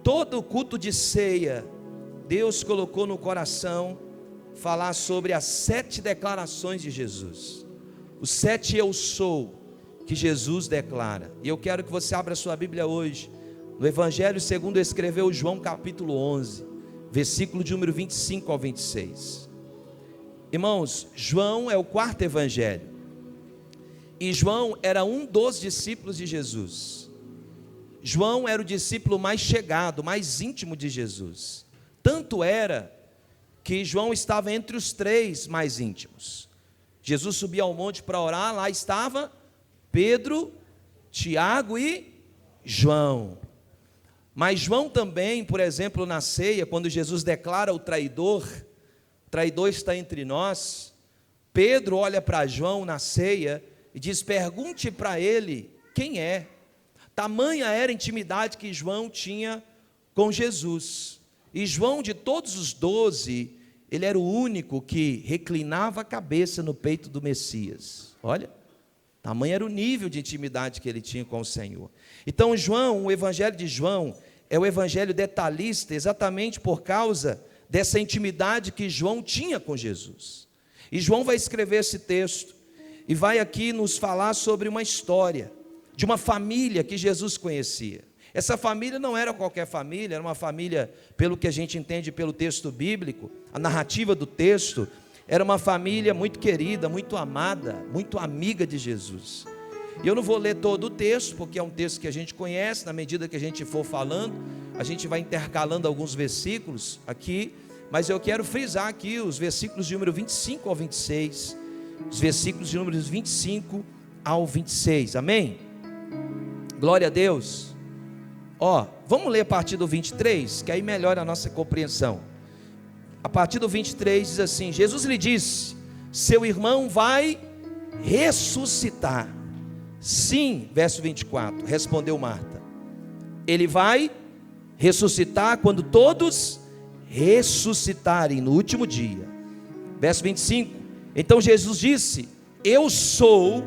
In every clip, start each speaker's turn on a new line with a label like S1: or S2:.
S1: todo culto de ceia, Deus colocou no coração falar sobre as 7 declarações de Jesus. Os 7 eu sou que Jesus declara. E eu quero que você abra sua Bíblia hoje, no Evangelho segundo escreveu João capítulo 11, versículo de número 25 ao 26. Irmãos, João é o 4º evangelho. E João era um dos discípulos de Jesus. João era o discípulo mais chegado, mais íntimo de Jesus. Tanto era que João estava entre os 3 mais íntimos. Jesus subia ao monte para orar, lá estava Pedro, Tiago e João. Mas João também, por exemplo, na ceia, quando Jesus declara o traidor está entre nós, Pedro olha para João na ceia e diz: pergunte para ele quem é. Tamanha era a intimidade que João tinha com Jesus. E João, de todos os 12, ele era o único que reclinava a cabeça no peito do Messias. Olha, tamanho era o nível de intimidade que ele tinha com o Senhor. Então João, o evangelho de João, é o evangelho detalhista, exatamente por causa dessa intimidade que João tinha com Jesus. E João vai escrever esse texto, e vai aqui nos falar sobre uma história, de uma família que Jesus conhecia. Essa família não era qualquer família, era uma família, pelo que a gente entende pelo texto bíblico, a narrativa do texto, era uma família muito querida, muito amada, muito amiga de Jesus. E eu não vou ler todo o texto, porque é um texto que a gente conhece, na medida que a gente for falando, a gente vai intercalando alguns versículos aqui, mas eu quero frisar aqui os versículos de número 25 ao 26, os versículos de números 25 ao 26, amém? Glória a Deus. Vamos ler a partir do 23, que aí melhora a nossa compreensão. A partir do 23 diz assim: Jesus lhe disse: seu irmão vai ressuscitar. Sim, verso 24, respondeu Marta, ele vai ressuscitar quando todos ressuscitarem no último dia. Verso 25, então Jesus disse: eu sou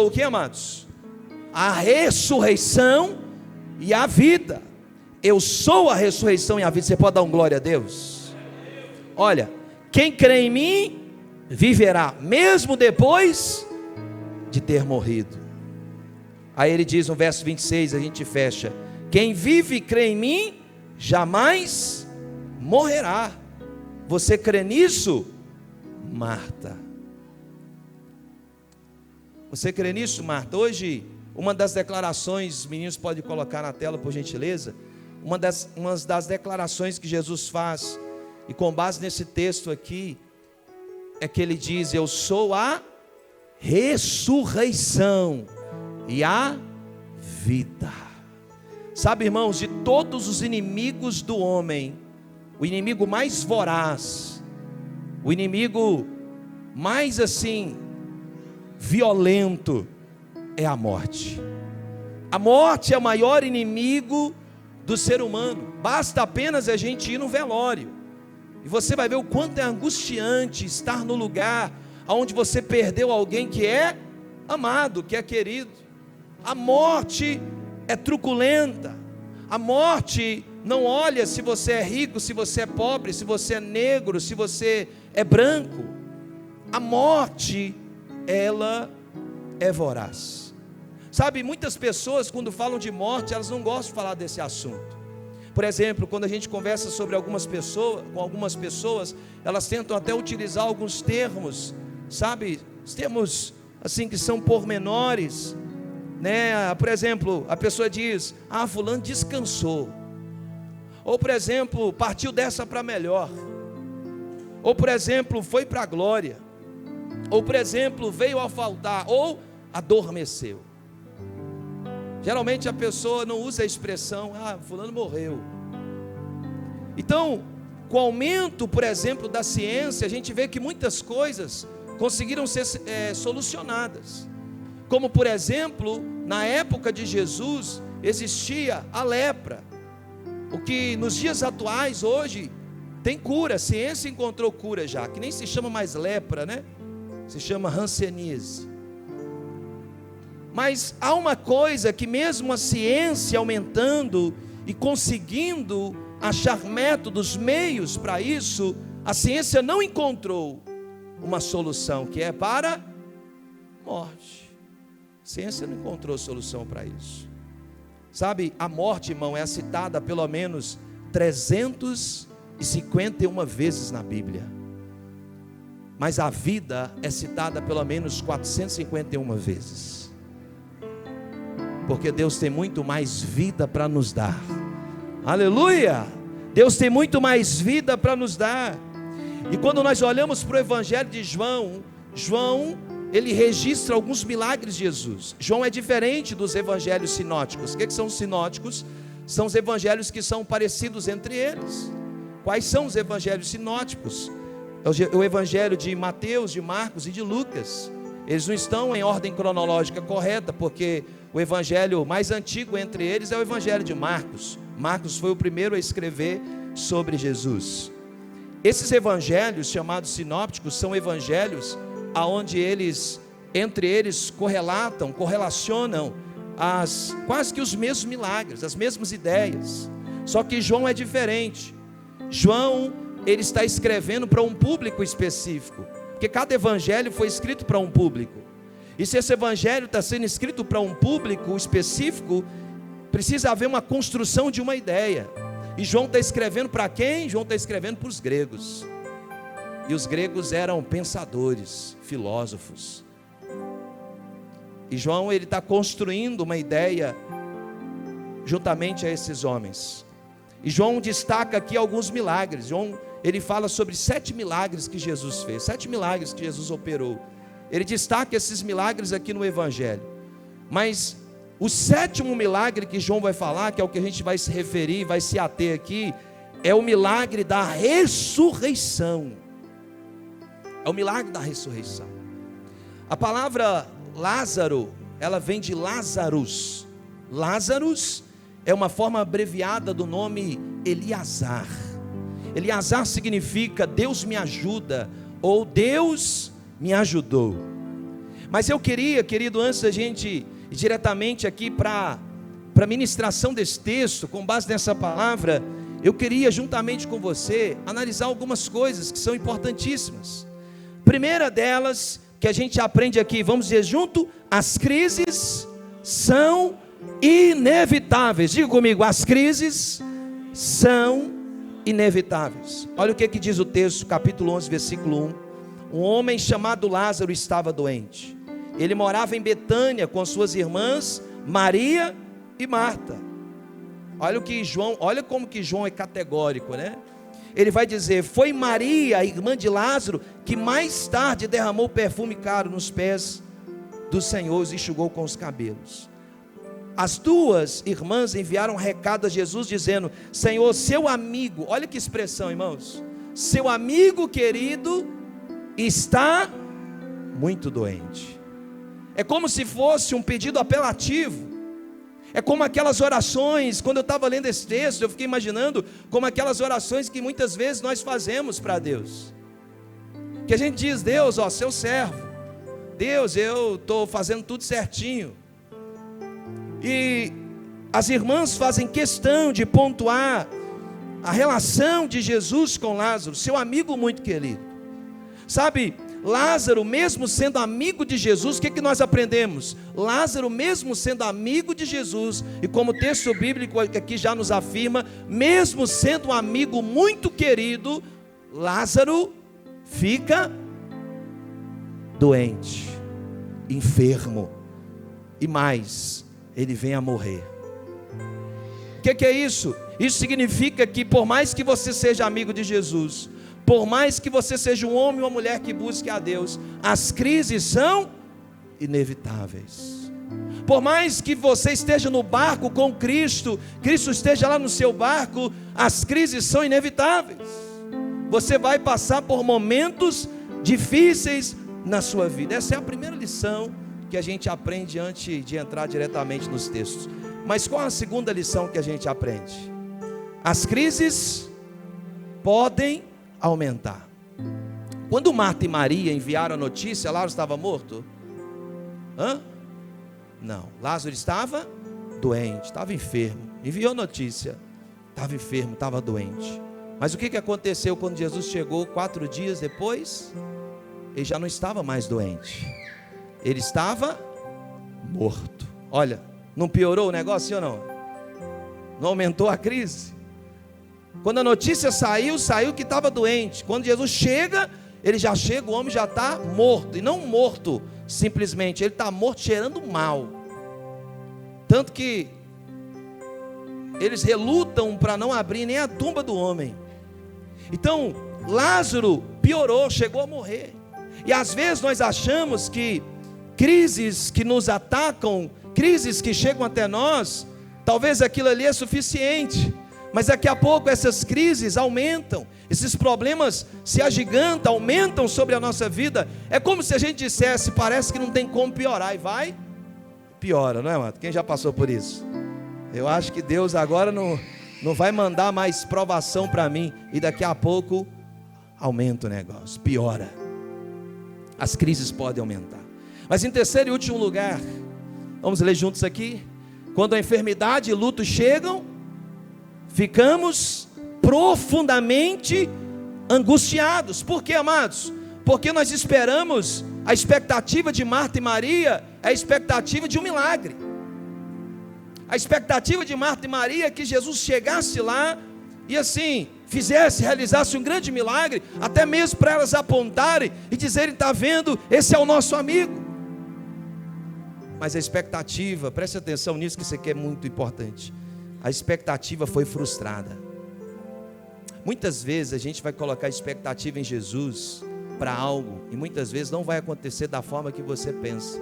S1: o que, amados? A ressurreição e a vida. Eu sou a ressurreição e a vida. Você pode dar um glória a Deus? Olha, quem crê em mim viverá, mesmo depois de ter morrido. Aí ele diz no verso 26, a gente fecha: quem vive e crê em mim jamais morrerá. Você crê nisso, Marta? Você crê nisso, Marta? Hoje, uma das declarações, os meninos podem colocar na tela por gentileza, uma das declarações que Jesus faz, e com base nesse texto aqui, é que ele diz: eu sou a ressurreição e a vida. Sabe, irmãos, de todos os inimigos do homem, o inimigo mais voraz, o inimigo mais assim violento é a morte. A morte é o maior inimigo do ser humano. Basta apenas a gente ir no velório e você vai ver o quanto é angustiante estar no lugar onde você perdeu alguém que é amado, que é querido. A morte é truculenta. A morte não olha se você é rico, se você é pobre, se você é negro, se você é branco. A morte, ela é voraz. Sabe, muitas pessoas, quando falam de morte, elas não gostam de falar desse assunto. Por exemplo, quando a gente conversa sobre com algumas pessoas, elas tentam até utilizar alguns termos, sabe, os termos assim que são pormenores, né? Por exemplo, a pessoa diz: fulano descansou. Ou por exemplo, partiu dessa para melhor. Ou por exemplo, foi para a glória. Ou por exemplo, veio a faltar. Ou adormeceu. Geralmente a pessoa não usa a expressão: fulano morreu. Então, com o aumento, por exemplo, da ciência, a gente vê que muitas coisas conseguiram ser solucionadas. Como por exemplo, na época de Jesus, existia a lepra. O que nos dias atuais, hoje, tem cura. A ciência encontrou cura já, que nem se chama mais lepra, né? Se chama hanseníase. Mas há uma coisa que mesmo a ciência aumentando e conseguindo achar métodos, meios para isso, a ciência não encontrou uma solução, que é para morte. A ciência não encontrou solução para isso. Sabe, a morte, irmão, é citada pelo menos 351 vezes na Bíblia. Mas a vida é citada pelo menos 451 vezes. Porque Deus tem muito mais vida para nos dar. Aleluia! Deus tem muito mais vida para nos dar. E quando nós olhamos para o Evangelho de João, ele registra alguns milagres de Jesus. João é diferente dos evangelhos sinóticos. O que são os sinóticos? São os evangelhos que são parecidos entre eles. Quais são os evangelhos sinóticos? O evangelho de Mateus, de Marcos e de Lucas. Eles não estão em ordem cronológica correta, porque o evangelho mais antigo entre eles é o evangelho de Marcos. Marcos foi o primeiro a escrever sobre Jesus. Esses evangelhos chamados sinópticos são evangelhos aonde eles, entre eles, correlacionam quase que os mesmos milagres, as mesmas ideias. Só que João é diferente. João, ele está escrevendo para um público específico, porque cada evangelho foi escrito para um público. E se esse evangelho está sendo escrito para um público específico, precisa haver uma construção de uma ideia. E João está escrevendo para quem? João está escrevendo para os gregos. E os gregos eram pensadores, filósofos. E João, ele está construindo uma ideia juntamente a esses homens. E João destaca aqui alguns milagres. João, ele fala sobre 7 milagres que Jesus fez, 7 milagres que Jesus operou. Ele destaca esses milagres aqui no Evangelho. Mas o 7º milagre que João vai falar, que é o que a gente vai se referir, vai se ater aqui, é o milagre da ressurreição. É o milagre da ressurreição. A palavra Lázaro, ela vem de Lazarus. Lazarus é uma forma abreviada do nome Eliazar. Eliazar significa Deus me ajuda, ou Deus me ajudou. Mas eu queria, querido, antes da gente ir diretamente aqui para a ministração desse texto, com base nessa palavra, eu queria juntamente com você analisar algumas coisas que são importantíssimas. Primeira delas, que a gente aprende aqui, vamos dizer junto, as crises são inevitáveis. Diga comigo, as crises são inevitáveis. Olha o que diz o texto, capítulo 11, versículo 1. Um homem chamado Lázaro estava doente. Ele morava em Betânia com suas irmãs Maria e Marta. Olha como que João é categórico, né? Ele vai dizer, foi Maria, a irmã de Lázaro, que mais tarde derramou perfume caro nos pés do Senhor e enxugou com os cabelos. As duas irmãs enviaram um recado a Jesus dizendo, Senhor, seu amigo, olha que expressão, irmãos, seu amigo querido está muito doente. É como se fosse um pedido apelativo. É como aquelas orações, quando eu estava lendo esse texto, eu fiquei imaginando como aquelas orações que muitas vezes nós fazemos para Deus. Que a gente diz, Deus, ó, seu servo, Deus, eu estou fazendo tudo certinho. E as irmãs fazem questão de pontuar a relação de Jesus com Lázaro, seu amigo muito querido. Sabe, Lázaro, mesmo sendo amigo de Jesus, o que nós aprendemos? Lázaro, mesmo sendo amigo de Jesus, e como o texto bíblico aqui já nos afirma, mesmo sendo um amigo muito querido, Lázaro fica doente, enfermo, e mais, ele vem a morrer. O que é isso? Isso significa que por mais que você seja amigo de Jesus, por mais que você seja um homem ou uma mulher que busque a Deus, as crises são inevitáveis. Por mais que você esteja no barco com Cristo, Cristo esteja lá no seu barco, as crises são inevitáveis. Você vai passar por momentos difíceis na sua vida. Essa é a primeira lição que a gente aprende antes de entrar diretamente nos textos. Mas qual a segunda lição que a gente aprende? As crises podem aumentar. Quando Marta e Maria enviaram a notícia, Lázaro estava morto? Não, Lázaro estava doente, estava enfermo. Enviou notícia, estava enfermo, estava doente. Mas o que aconteceu quando Jesus chegou 4 dias depois? Ele já não estava mais doente, ele estava morto. Olha, não piorou o negócio, sim ou não? Não aumentou a crise? Quando a notícia saiu que estava doente. Quando Jesus chega, ele já chega, o homem já está morto. E não morto simplesmente, ele está morto cheirando mal. Tanto que eles relutam para não abrir nem a tumba do homem. Então, Lázaro piorou, chegou a morrer. E às vezes nós achamos que crises que nos atacam, crises que chegam até nós, talvez aquilo ali é suficiente. Mas daqui a pouco essas crises aumentam, esses problemas se agigantam, aumentam sobre a nossa vida. É como se a gente dissesse, parece que não tem como piorar, e vai, piora, não é, amado? Quem já passou por isso? Eu acho que Deus agora não vai mandar mais provação para mim, e daqui a pouco aumenta o negócio, piora. As crises podem aumentar. Mas em terceiro e último lugar, vamos ler juntos aqui. Quando a enfermidade e luto chegam, ficamos profundamente angustiados. Por quê, amados? Porque nós esperamos, a expectativa de Marta e Maria é a expectativa de um milagre. A expectativa de Marta e Maria é que Jesus chegasse lá e assim, realizasse um grande milagre, até mesmo para elas apontarem e dizerem, está vendo, esse é o nosso amigo. Mas a expectativa, preste atenção nisso, que isso aqui é muito importante. A expectativa foi frustrada. Muitas vezes a gente vai colocar expectativa em Jesus para algo, e muitas vezes não vai acontecer da forma que você pensa.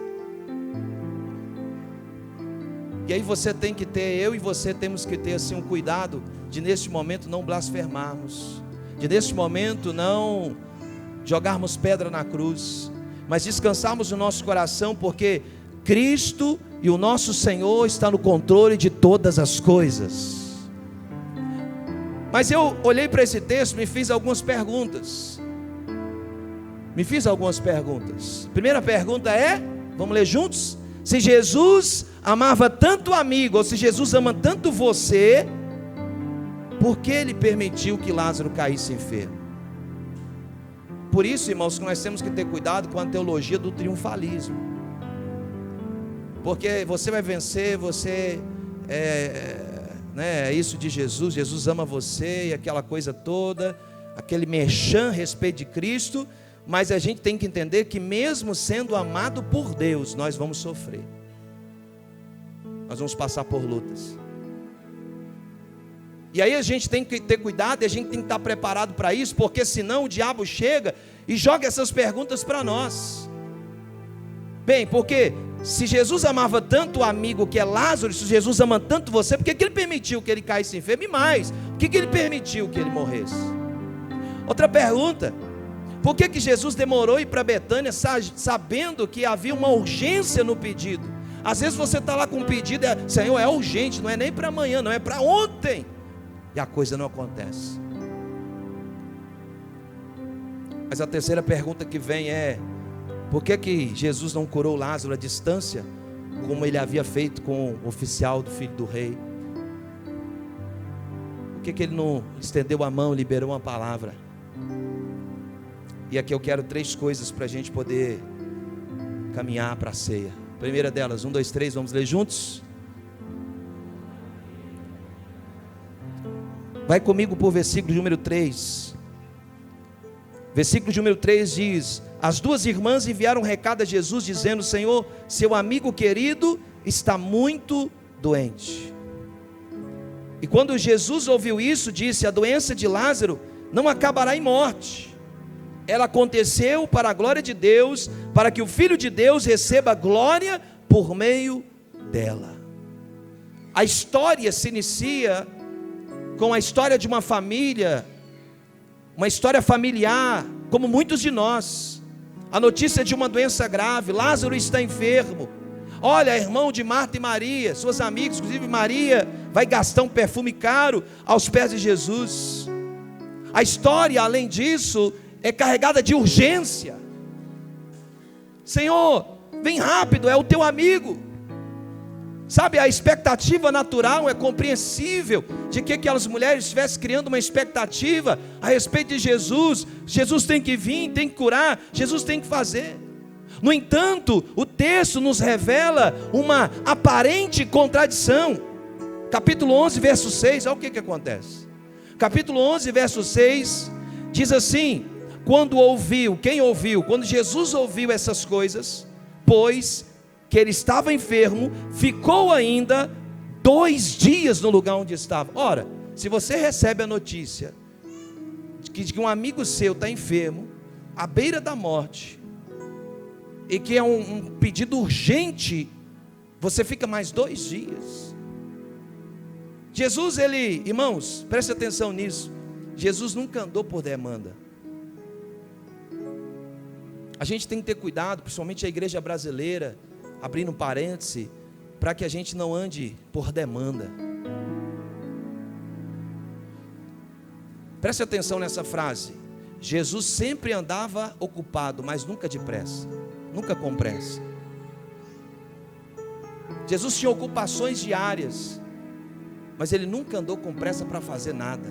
S1: E aí você tem que ter, eu e você temos que ter assim um cuidado de neste momento não blasfemarmos, de neste momento não jogarmos pedra na cruz, mas descansarmos no nosso coração, porque Cristo e o nosso Senhor está no controle de todas as coisas. Mas eu olhei para esse texto, me fiz algumas perguntas. Primeira pergunta é, vamos ler juntos? Se Jesus amava tanto o amigo, ou se Jesus ama tanto você, por que Ele permitiu que Lázaro caísse enfermo? Por isso, irmãos, que nós temos que ter cuidado com a teologia do triunfalismo. Porque você vai vencer, é isso de Jesus, Jesus ama você e aquela coisa toda, aquele merchan a respeito de Cristo, mas a gente tem que entender que mesmo sendo amado por Deus, nós vamos sofrer, nós vamos passar por lutas, e aí a gente tem que ter cuidado, e a gente tem que estar preparado para isso, porque senão o diabo chega e joga essas perguntas para nós. Bem, porque se Jesus amava tanto o amigo que é Lázaro, se Jesus ama tanto você, por que Ele permitiu que ele caísse enfermo? E mais, por que Ele permitiu que ele morresse? Outra pergunta, por que Jesus demorou a ir para Betânia, sabendo que havia uma urgência no pedido? Às vezes você está lá com um pedido, Senhor, é urgente, não é nem para amanhã, não é para ontem, e a coisa não acontece. Mas a terceira pergunta que vem é, por que Jesus não curou Lázaro à distância, como ele havia feito com o oficial do filho do rei? Por que ele não estendeu a mão, liberou uma palavra? E aqui eu quero 3 coisas para a gente poder caminhar para a ceia. Primeira delas, 1, 2, 3, vamos ler juntos? Vai comigo para o versículo número 3. Versículo número 3 diz: as 2 irmãs enviaram um recado a Jesus, dizendo, Senhor, seu amigo querido está muito doente. E quando Jesus ouviu isso, disse, a doença de Lázaro não acabará em morte. Ela aconteceu para a glória de Deus, para que o Filho de Deus receba glória por meio dela. A história se inicia com a história de uma família, uma história familiar, como muitos de nós. A notícia de uma doença grave, Lázaro está enfermo. Olha, irmão de Marta e Maria, suas amigas, inclusive Maria, vai gastar um perfume caro aos pés de Jesus. A história, além disso, é carregada de urgência. Senhor, vem rápido, é o teu amigo. Sabe, a expectativa natural é compreensível de que aquelas mulheres estivessem criando uma expectativa a respeito de Jesus. Jesus tem que vir, tem que curar, Jesus tem que fazer. No entanto, o texto nos revela uma aparente contradição. Capítulo 11, verso 6, olha o que acontece. Capítulo 11, verso 6, diz assim: quando ouviu, quem ouviu? Quando Jesus ouviu essas coisas, pois que ele estava enfermo, ficou ainda 2 dias no lugar onde estava. Ora, se você recebe a notícia de que um amigo seu está enfermo, à beira da morte, e que é um pedido urgente, você fica mais 2 dias. Jesus, irmãos, preste atenção nisso, Jesus nunca andou por demanda. A gente tem que ter cuidado, principalmente a igreja brasileira, abrindo um parêntese, para que a gente não ande por demanda. Preste atenção nessa frase. Jesus sempre andava ocupado, mas nunca depressa, nunca com pressa. Jesus tinha ocupações diárias, mas ele nunca andou com pressa para fazer nada.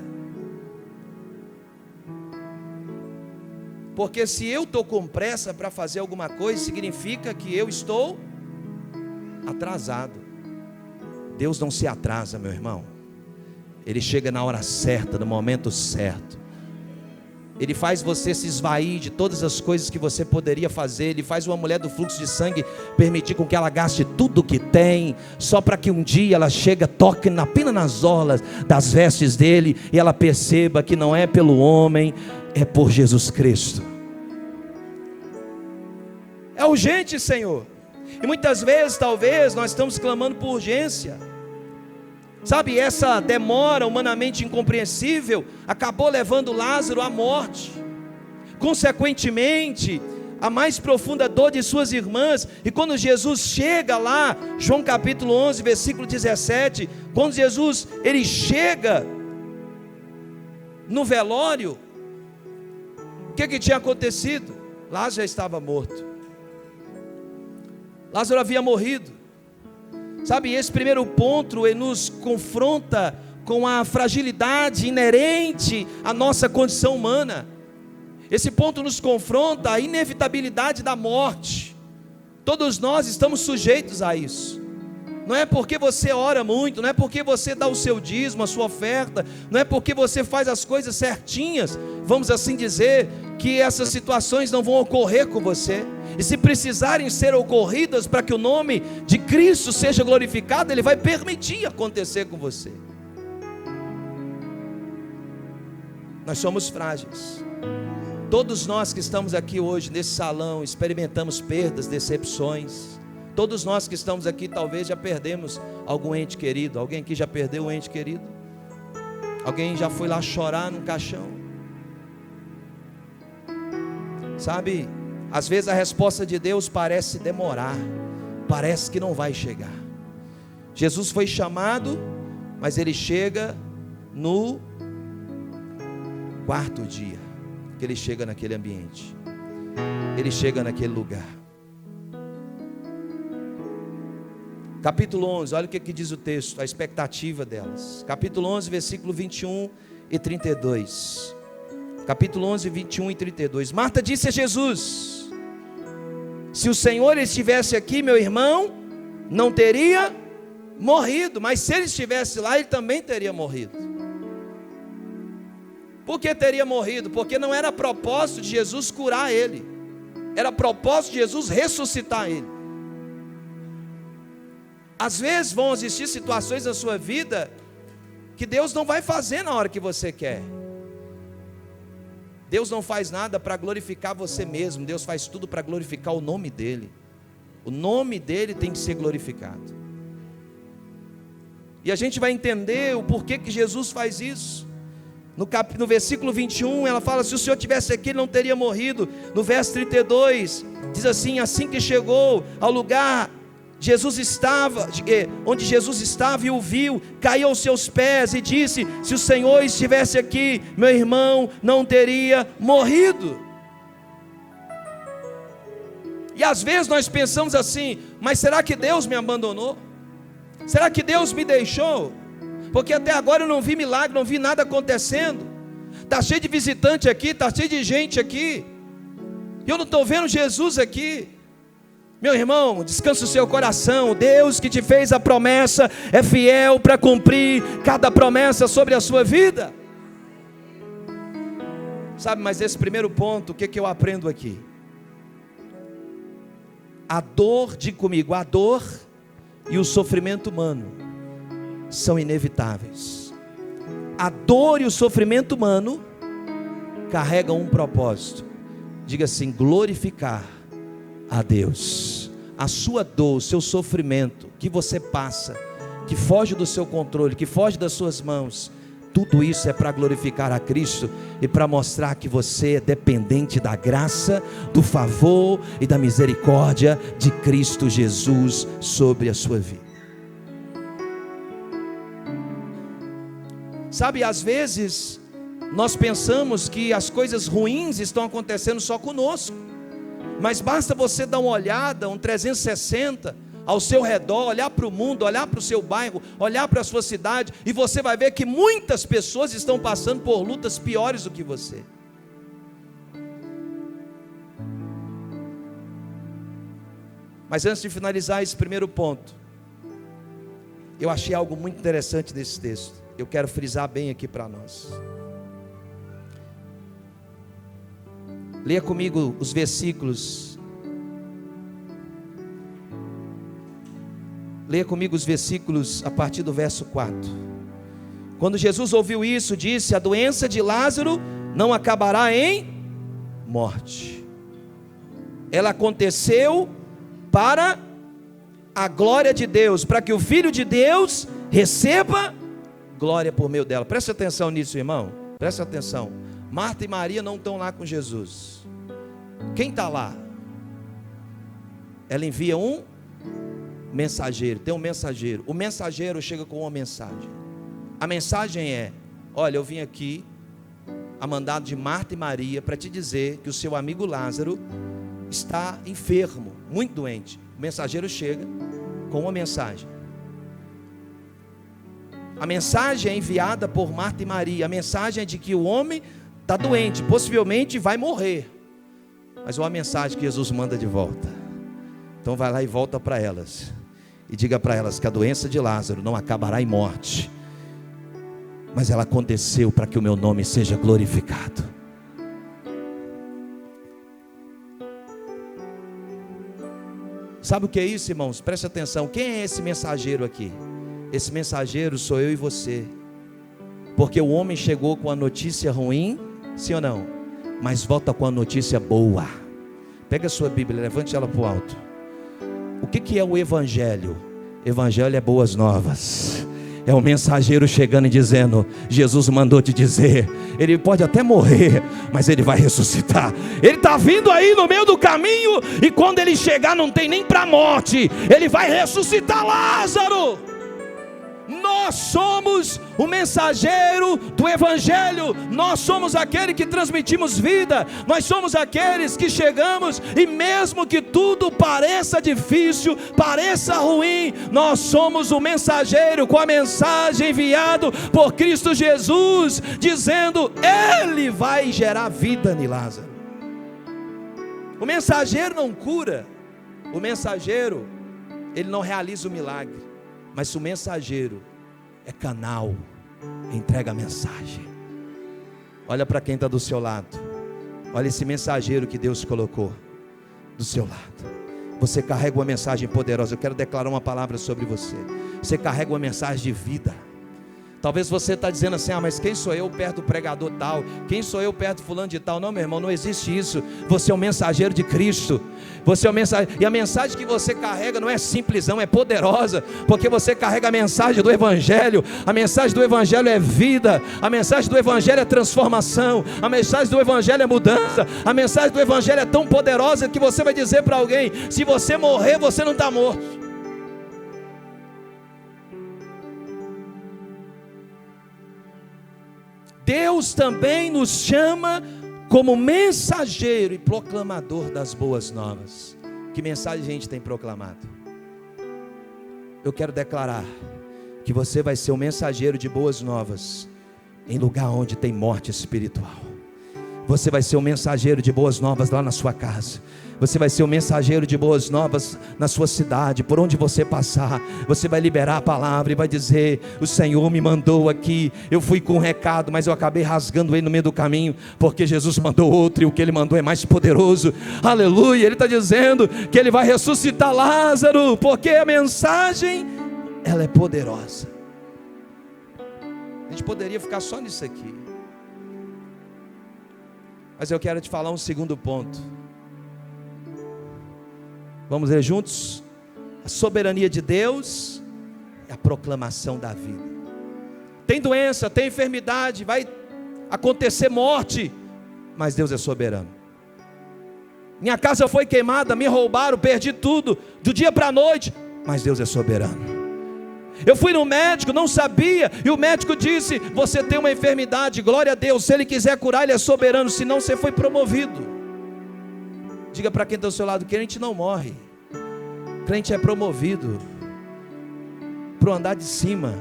S1: Porque se eu estou com pressa para fazer alguma coisa, significa que eu estou atrasado. Deus não se atrasa, meu irmão. Ele chega na hora certa, no momento certo. Ele faz você se esvair de todas as coisas que você poderia fazer. Ele faz uma mulher do fluxo de sangue permitir com que ela gaste tudo o que tem, só para que um dia ela chegue, toque apenas nas orlas das vestes dele, e ela perceba que não é pelo homem, é por Jesus Cristo. É urgente, Senhor. E muitas vezes, talvez, nós estamos clamando por urgência. Sabe, essa demora humanamente incompreensível acabou levando Lázaro à morte. Consequentemente, a mais profunda dor de suas irmãs. E quando Jesus chega lá, João capítulo 11, versículo 17, quando Jesus, ele chega no velório, o que tinha acontecido? Lázaro já estava morto. Lázaro havia morrido. Sabe, esse primeiro ponto, ele nos confronta com a fragilidade inerente à nossa condição humana. Esse ponto nos confronta à inevitabilidade da morte. Todos nós estamos sujeitos a isso. Não é porque você ora muito, não é porque você dá o seu dízimo, a sua oferta, não é porque você faz as coisas certinhas, vamos assim dizer, que essas situações não vão ocorrer com você. E se precisarem ser ocorridas para que o nome de Cristo seja glorificado, Ele vai permitir acontecer com você. Nós somos frágeis. Todos nós que estamos aqui hoje nesse salão experimentamos perdas, decepções. Todos nós que estamos aqui talvez já perdemos algum ente querido. Alguém aqui já perdeu um ente querido? Alguém já foi lá chorar num caixão? Sabe, às vezes a resposta de Deus parece demorar, parece que não vai chegar. Jesus foi chamado, mas ele chega no 4º dia, que ele chega naquele ambiente, ele chega naquele lugar. Capítulo 11, olha o que diz o texto, a expectativa delas. Capítulo 11, versículo 21 e 32. Capítulo 11, 21 e 32. Marta disse a Jesus: se o Senhor estivesse aqui, meu irmão não teria morrido. Mas se ele estivesse lá, ele também teria morrido. Por que teria morrido? Porque não era propósito de Jesus curar ele, era propósito de Jesus ressuscitar ele. Às vezes vão existir situações na sua vida que Deus não vai fazer na hora que você quer. Deus não faz nada para glorificar você mesmo. Deus faz tudo para glorificar o nome dEle. O nome dEle tem que ser glorificado. E a gente vai entender o porquê que Jesus faz isso. No versículo 21, ela fala: se o Senhor tivesse aqui, ele não teria morrido. No verso 32, diz assim: assim que chegou ao lugar onde Jesus estava e o viu, caiu aos seus pés e disse: se o Senhor estivesse aqui, meu irmão não teria morrido. E às vezes nós pensamos assim: mas será que Deus me abandonou? Será que Deus me deixou? Porque até agora eu não vi milagre, não vi nada acontecendo. Está cheio de visitante aqui, está cheio de gente aqui, e eu não estou vendo Jesus aqui. Meu irmão, descansa o seu coração. Deus que te fez a promessa é fiel para cumprir cada promessa sobre a sua vida. Sabe, mas esse primeiro ponto, o que eu aprendo aqui? A dor, diga comigo, a dor e o sofrimento humano são inevitáveis. A dor e o sofrimento humano carregam um propósito. Diga assim: glorificar a Deus. A sua dor, o seu sofrimento que você passa, que foge do seu controle, que foge das suas mãos, tudo isso é para glorificar a Cristo e para mostrar que você é dependente da graça, do favor e da misericórdia de Cristo Jesus sobre a sua vida. Sabe, às vezes nós pensamos que as coisas ruins estão acontecendo só conosco, mas basta você dar uma olhada, um 360 ao seu redor, olhar para o mundo, olhar para o seu bairro, olhar para a sua cidade, e você vai ver que muitas pessoas estão passando por lutas piores do que você. Mas antes de finalizar esse primeiro ponto, eu achei algo muito interessante nesse texto. Eu quero frisar bem aqui para nós. Leia comigo os versículos. Leia comigo os versículos a partir do verso 4. Quando Jesus ouviu isso, disse: a doença de Lázaro não acabará em morte. Ela aconteceu para a glória de Deus, para que o Filho de Deus receba glória por meio dela. Preste atenção nisso, irmão. Preste atenção. Marta e Maria não estão lá com Jesus. Quem está lá? Ela envia um mensageiro. Tem um mensageiro. O mensageiro chega com uma mensagem. A mensagem é: olha, eu vim aqui a mandado de Marta e Maria para te dizer que o seu amigo Lázaro está enfermo, muito doente. O mensageiro chega com uma mensagem. A mensagem é enviada por Marta e Maria. A mensagem é de que o homem está doente, possivelmente vai morrer. Mas é uma mensagem que Jesus manda de volta. Então vai lá e volta para elas e diga para elas que a doença de Lázaro não acabará em morte, mas ela aconteceu para que o meu nome seja glorificado. Sabe o que é isso, irmãos? Preste atenção. Quem é esse mensageiro aqui? Esse mensageiro sou eu e você. Porque o homem chegou com a notícia ruim, sim ou não? Mas volta com a notícia boa. Pega a sua Bíblia, levante ela para o alto. O que é o Evangelho? Evangelho é boas novas. É o mensageiro chegando e dizendo: Jesus mandou te dizer, ele pode até morrer, mas ele vai ressuscitar. Ele está vindo aí no meio do caminho, e quando ele chegar não tem nem para a morte, ele vai ressuscitar Lázaro. Nós somos o mensageiro do Evangelho. Nós somos aquele que transmitimos vida. Nós somos aqueles que chegamos, e mesmo que tudo pareça difícil, pareça ruim, nós somos o mensageiro com a mensagem enviado por Cristo Jesus, dizendo: Ele vai gerar vida em Lázaro. O mensageiro não cura. O mensageiro, ele não realiza o milagre. Mas se o mensageiro é canal, entrega a mensagem. Olha para quem está do seu lado. Olha esse mensageiro que Deus colocou do seu lado. Você carrega uma mensagem poderosa. Eu quero declarar uma palavra sobre você. Você carrega uma mensagem de vida. Talvez você está dizendo assim: mas quem sou eu perto do pregador tal? Quem sou eu perto do fulano de tal? Não, meu irmão, não existe isso. Você é um mensageiro de Cristo. Você é um mensageiro. E a mensagem que você carrega não é simplesão, é poderosa. Porque você carrega a mensagem do Evangelho. A mensagem do Evangelho é vida. A mensagem do Evangelho é transformação. A mensagem do Evangelho é mudança. A mensagem do Evangelho é tão poderosa que você vai dizer para alguém: se você morrer, você não está morto. Deus também nos chama como mensageiro e proclamador das boas novas. Que mensagem a gente tem proclamado? eu quero declarar que você vai ser um mensageiro de boas novas em lugar onde tem morte espiritual. Você vai ser um mensageiro de boas novas lá na sua casa. Você vai ser um mensageiro de boas novas na sua cidade, por onde você passar. Você vai liberar a palavra e vai dizer: o Senhor me mandou aqui, eu fui com um recado, mas eu acabei rasgando ele no meio do caminho, porque Jesus mandou outro, e o que ele mandou é mais poderoso. Aleluia. Ele está dizendo que ele vai ressuscitar Lázaro, porque a mensagem, ela é poderosa. A gente poderia ficar só nisso aqui, mas eu quero te falar um segundo ponto. Vamos ler juntos? A soberania de Deus é a proclamação da vida. Tem doença, tem enfermidade, vai acontecer morte, mas Deus é soberano. Minha casa foi queimada, me roubaram, perdi tudo, do dia para a noite, mas Deus é soberano. Eu fui no médico, não sabia, e o médico disse: você tem uma enfermidade, glória a Deus, se Ele quiser curar, Ele é soberano, senão você foi promovido. Diga para quem está ao seu lado: crente não morre, crente é promovido para o andar de cima,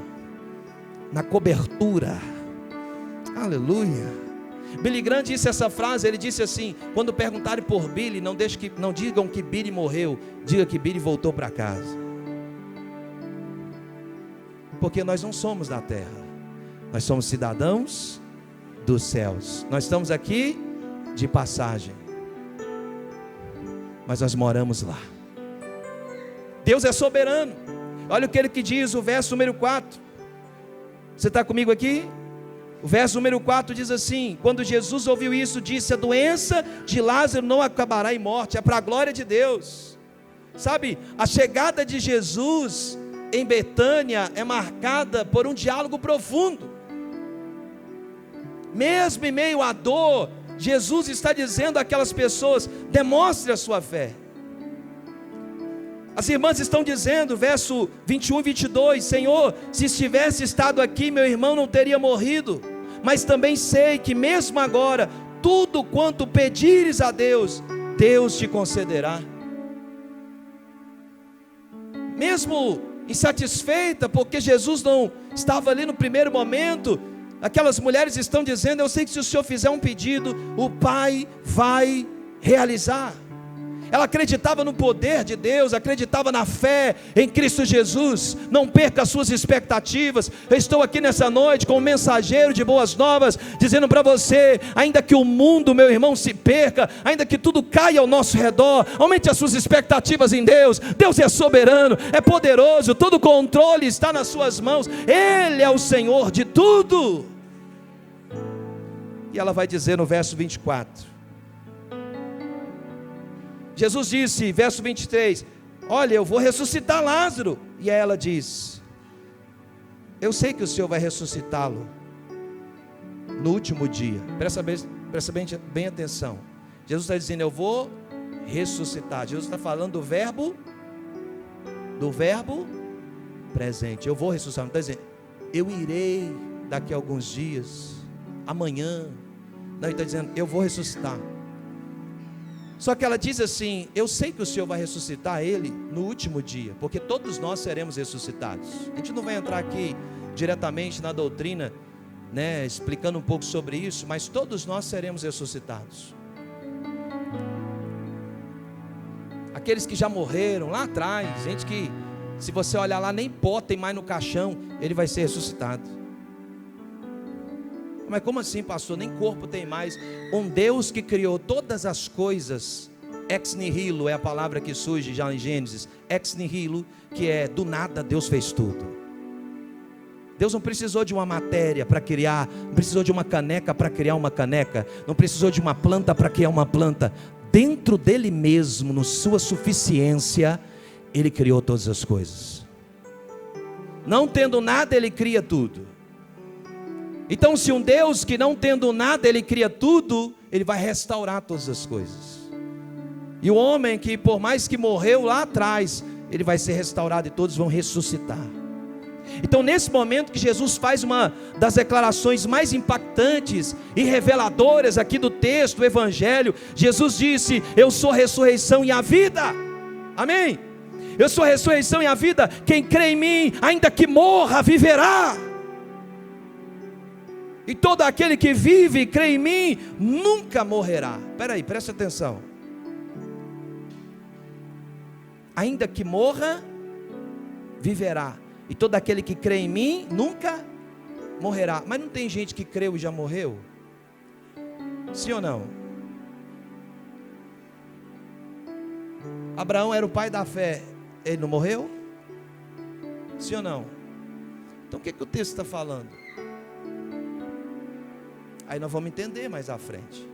S1: na cobertura. Aleluia. Billy Graham disse essa frase, ele disse assim: quando perguntarem por Billy, não digam que Billy morreu, diga que Billy voltou para casa. Porque nós não somos da terra, nós somos cidadãos dos céus. Nós estamos aqui de passagem, mas nós moramos lá. Deus é soberano. Olha o que ele que diz, o verso número 4. Você está comigo aqui? O verso número 4 diz assim: quando Jesus ouviu isso, disse: a doença de Lázaro não acabará em morte, é para a glória de Deus. Sabe, a chegada de Jesus em Betânia é marcada por um diálogo profundo. Mesmo em meio à dor, Jesus está dizendo àquelas pessoas: demonstre a sua fé. As irmãs estão dizendo, verso 21 e 22, Senhor, se tivesse estado aqui, meu irmão não teria morrido. Mas também sei que mesmo agora, tudo quanto pedires a Deus, Deus te concederá. Mesmo insatisfeita, porque Jesus não estava ali no primeiro momento, aquelas mulheres estão dizendo: eu sei que se o Senhor fizer um pedido, o Pai vai realizar. Ela acreditava no poder de Deus, acreditava na fé em Cristo Jesus. Não perca as suas expectativas. Eu estou aqui nessa noite com um mensageiro de boas novas, dizendo para você: ainda que o mundo, meu irmão, se perca, ainda que tudo caia ao nosso redor, aumente as suas expectativas em Deus. Deus é soberano, é poderoso, todo o controle está nas suas mãos. Ele é o Senhor de tudo. E ela vai dizer no verso 24, Jesus disse, verso 23, olha, eu vou ressuscitar Lázaro. E aí ela diz: eu sei que o Senhor vai ressuscitá-lo no último dia. Presta bem atenção. Jesus está dizendo: eu vou ressuscitar. Jesus está falando do verbo presente. Eu vou ressuscitar. Não está dizendo: eu irei daqui a alguns dias, amanhã. Não, ele está dizendo: eu vou ressuscitar. Só que ela diz assim: eu sei que o Senhor vai ressuscitar ele no último dia, porque todos nós seremos ressuscitados. A gente não vai entrar aqui diretamente na doutrina, né, explicando um pouco sobre isso, mas todos nós seremos ressuscitados. Aqueles que já morreram lá atrás, gente que, se você olhar lá, nem pó tem mais no caixão, ele vai ser ressuscitado. Mas como assim, pastor? Nem corpo tem mais. Um Deus que criou todas as coisas, ex nihilo é a palavra que surge já em Gênesis, ex nihilo, que é do nada Deus fez tudo. Deus não precisou de uma matéria para criar, não precisou de uma caneca para criar uma caneca, não precisou de uma planta para criar uma planta. Dentro dele mesmo, na sua suficiência, ele criou todas as coisas. Não tendo nada, ele cria tudo. Então, se um Deus que não tendo nada, ele cria tudo, ele vai restaurar todas as coisas. E o homem que, por mais que morreu lá atrás, ele vai ser restaurado e todos vão ressuscitar. Então, nesse momento que Jesus faz uma das declarações mais impactantes e reveladoras aqui do texto, do Evangelho, Jesus disse: eu sou a ressurreição e a vida. Amém? eu sou a ressurreição e a vida, quem crê em mim, ainda que morra, viverá. E todo aquele que vive e crê em mim, nunca morrerá. Espera aí, presta atenção. Ainda que morra, viverá. E todo aquele que crê em mim, nunca morrerá. Mas não tem gente que creu e já morreu? Sim ou não? Abraão era o pai da fé, ele não morreu? Sim ou não? Então o que o texto está falando? Aí nós vamos entender mais à frente.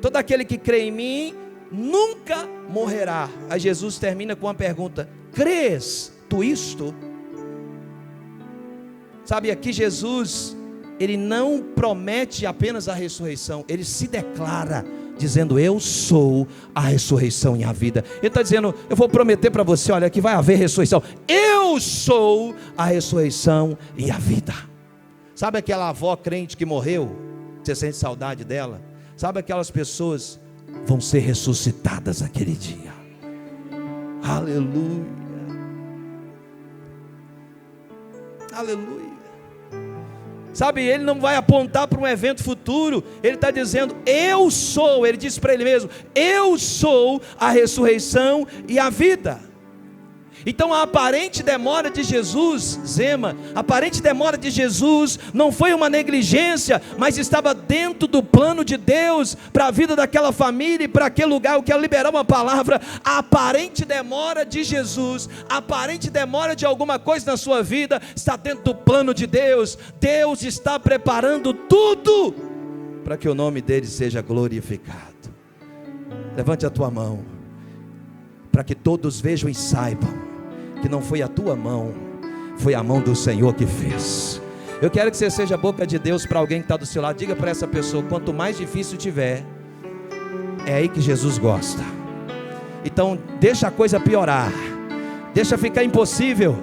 S1: Todo aquele que crê em mim nunca morrerá. Aí Jesus termina com uma pergunta: crês tu isto? Sabe, aqui Jesus, ele não promete apenas a ressurreição, ele se declara dizendo: eu sou a ressurreição e a vida. Ele está dizendo: eu vou prometer para você, olha, que vai haver ressurreição. Eu sou a ressurreição e a vida. Sabe aquela avó crente que morreu? Você sente saudade dela? Sabe aquelas pessoas vão ser ressuscitadas naquele dia. Aleluia. Aleluia. Sabe, ele não vai apontar para um evento futuro. Ele está dizendo: eu sou. Ele disse para ele mesmo: eu sou a ressurreição e a vida. Então a aparente demora de Jesus, Zema, a aparente demora de Jesus não foi uma negligência, mas estava dentro do plano de Deus para a vida daquela família e para aquele lugar. Eu quero liberar uma palavra. A aparente demora de Jesus, a aparente demora de alguma coisa na sua vida, está dentro do plano de Deus. Deus está preparando tudo para que o nome dele seja glorificado. Levante a tua mão, para que todos vejam e saibam que não foi a tua mão, foi a mão do Senhor que fez. Eu quero que você seja a boca de Deus para alguém que está do seu lado. Diga para essa pessoa: quanto mais difícil tiver, é aí que Jesus gosta. Então deixa a coisa piorar, deixa ficar impossível,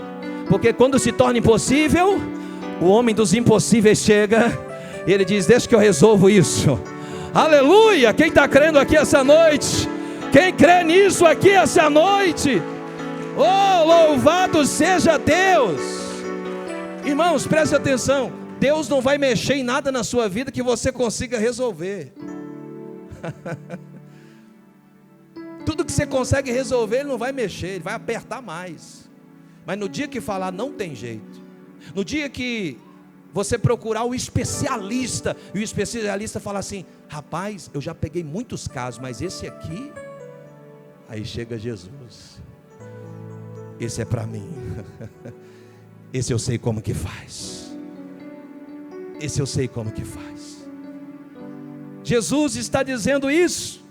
S1: porque quando se torna impossível, o homem dos impossíveis chega e ele diz: deixa que eu resolvo isso. Aleluia. Quem está crendo aqui essa noite? Quem crê nisso aqui essa noite? Oh, louvado seja Deus. Irmãos, preste atenção. Deus não vai mexer em nada na sua vida que você consiga resolver. Tudo que você consegue resolver, Ele não vai mexer, Ele vai apertar mais. Mas no dia que falar, não tem jeito. No dia que você procurar o especialista, e o especialista falar assim: rapaz, eu já peguei muitos casos, mas esse aqui, aí chega Jesus. Esse é para mim. Esse eu sei como que faz. Esse eu sei como que faz. Jesus está dizendo isso.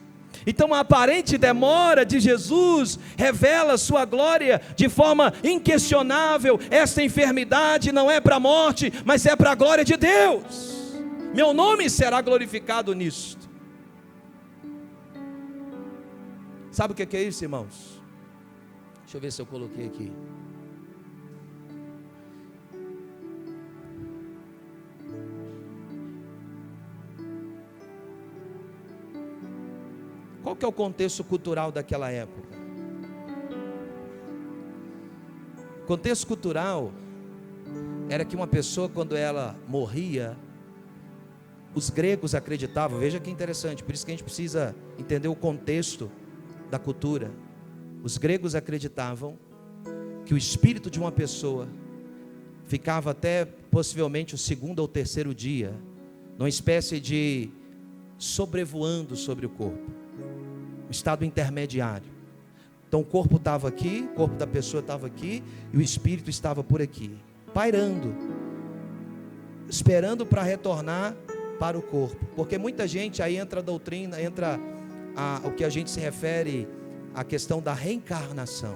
S1: Então a aparente demora de Jesus revela sua glória de forma inquestionável. Esta enfermidade não é para a morte, mas é para a glória de Deus. Meu nome será glorificado nisto. Sabe o que é isso, irmãos? Deixa eu ver se eu coloquei aqui. Qual que é o contexto cultural daquela época? O contexto cultural era que uma pessoa, quando ela morria, os gregos acreditavam, veja que interessante, por isso que a gente precisa entender o contexto da cultura. Os gregos acreditavam que o espírito de uma pessoa ficava até possivelmente o segundo ou terceiro dia, numa espécie de sobrevoando sobre o corpo, um estado intermediário. Então o corpo estava aqui, o corpo da pessoa estava aqui, e o espírito estava por aqui, pairando, esperando para retornar para o corpo. Porque muita gente, aí entra a doutrina, entra o que a gente se refere a questão da reencarnação.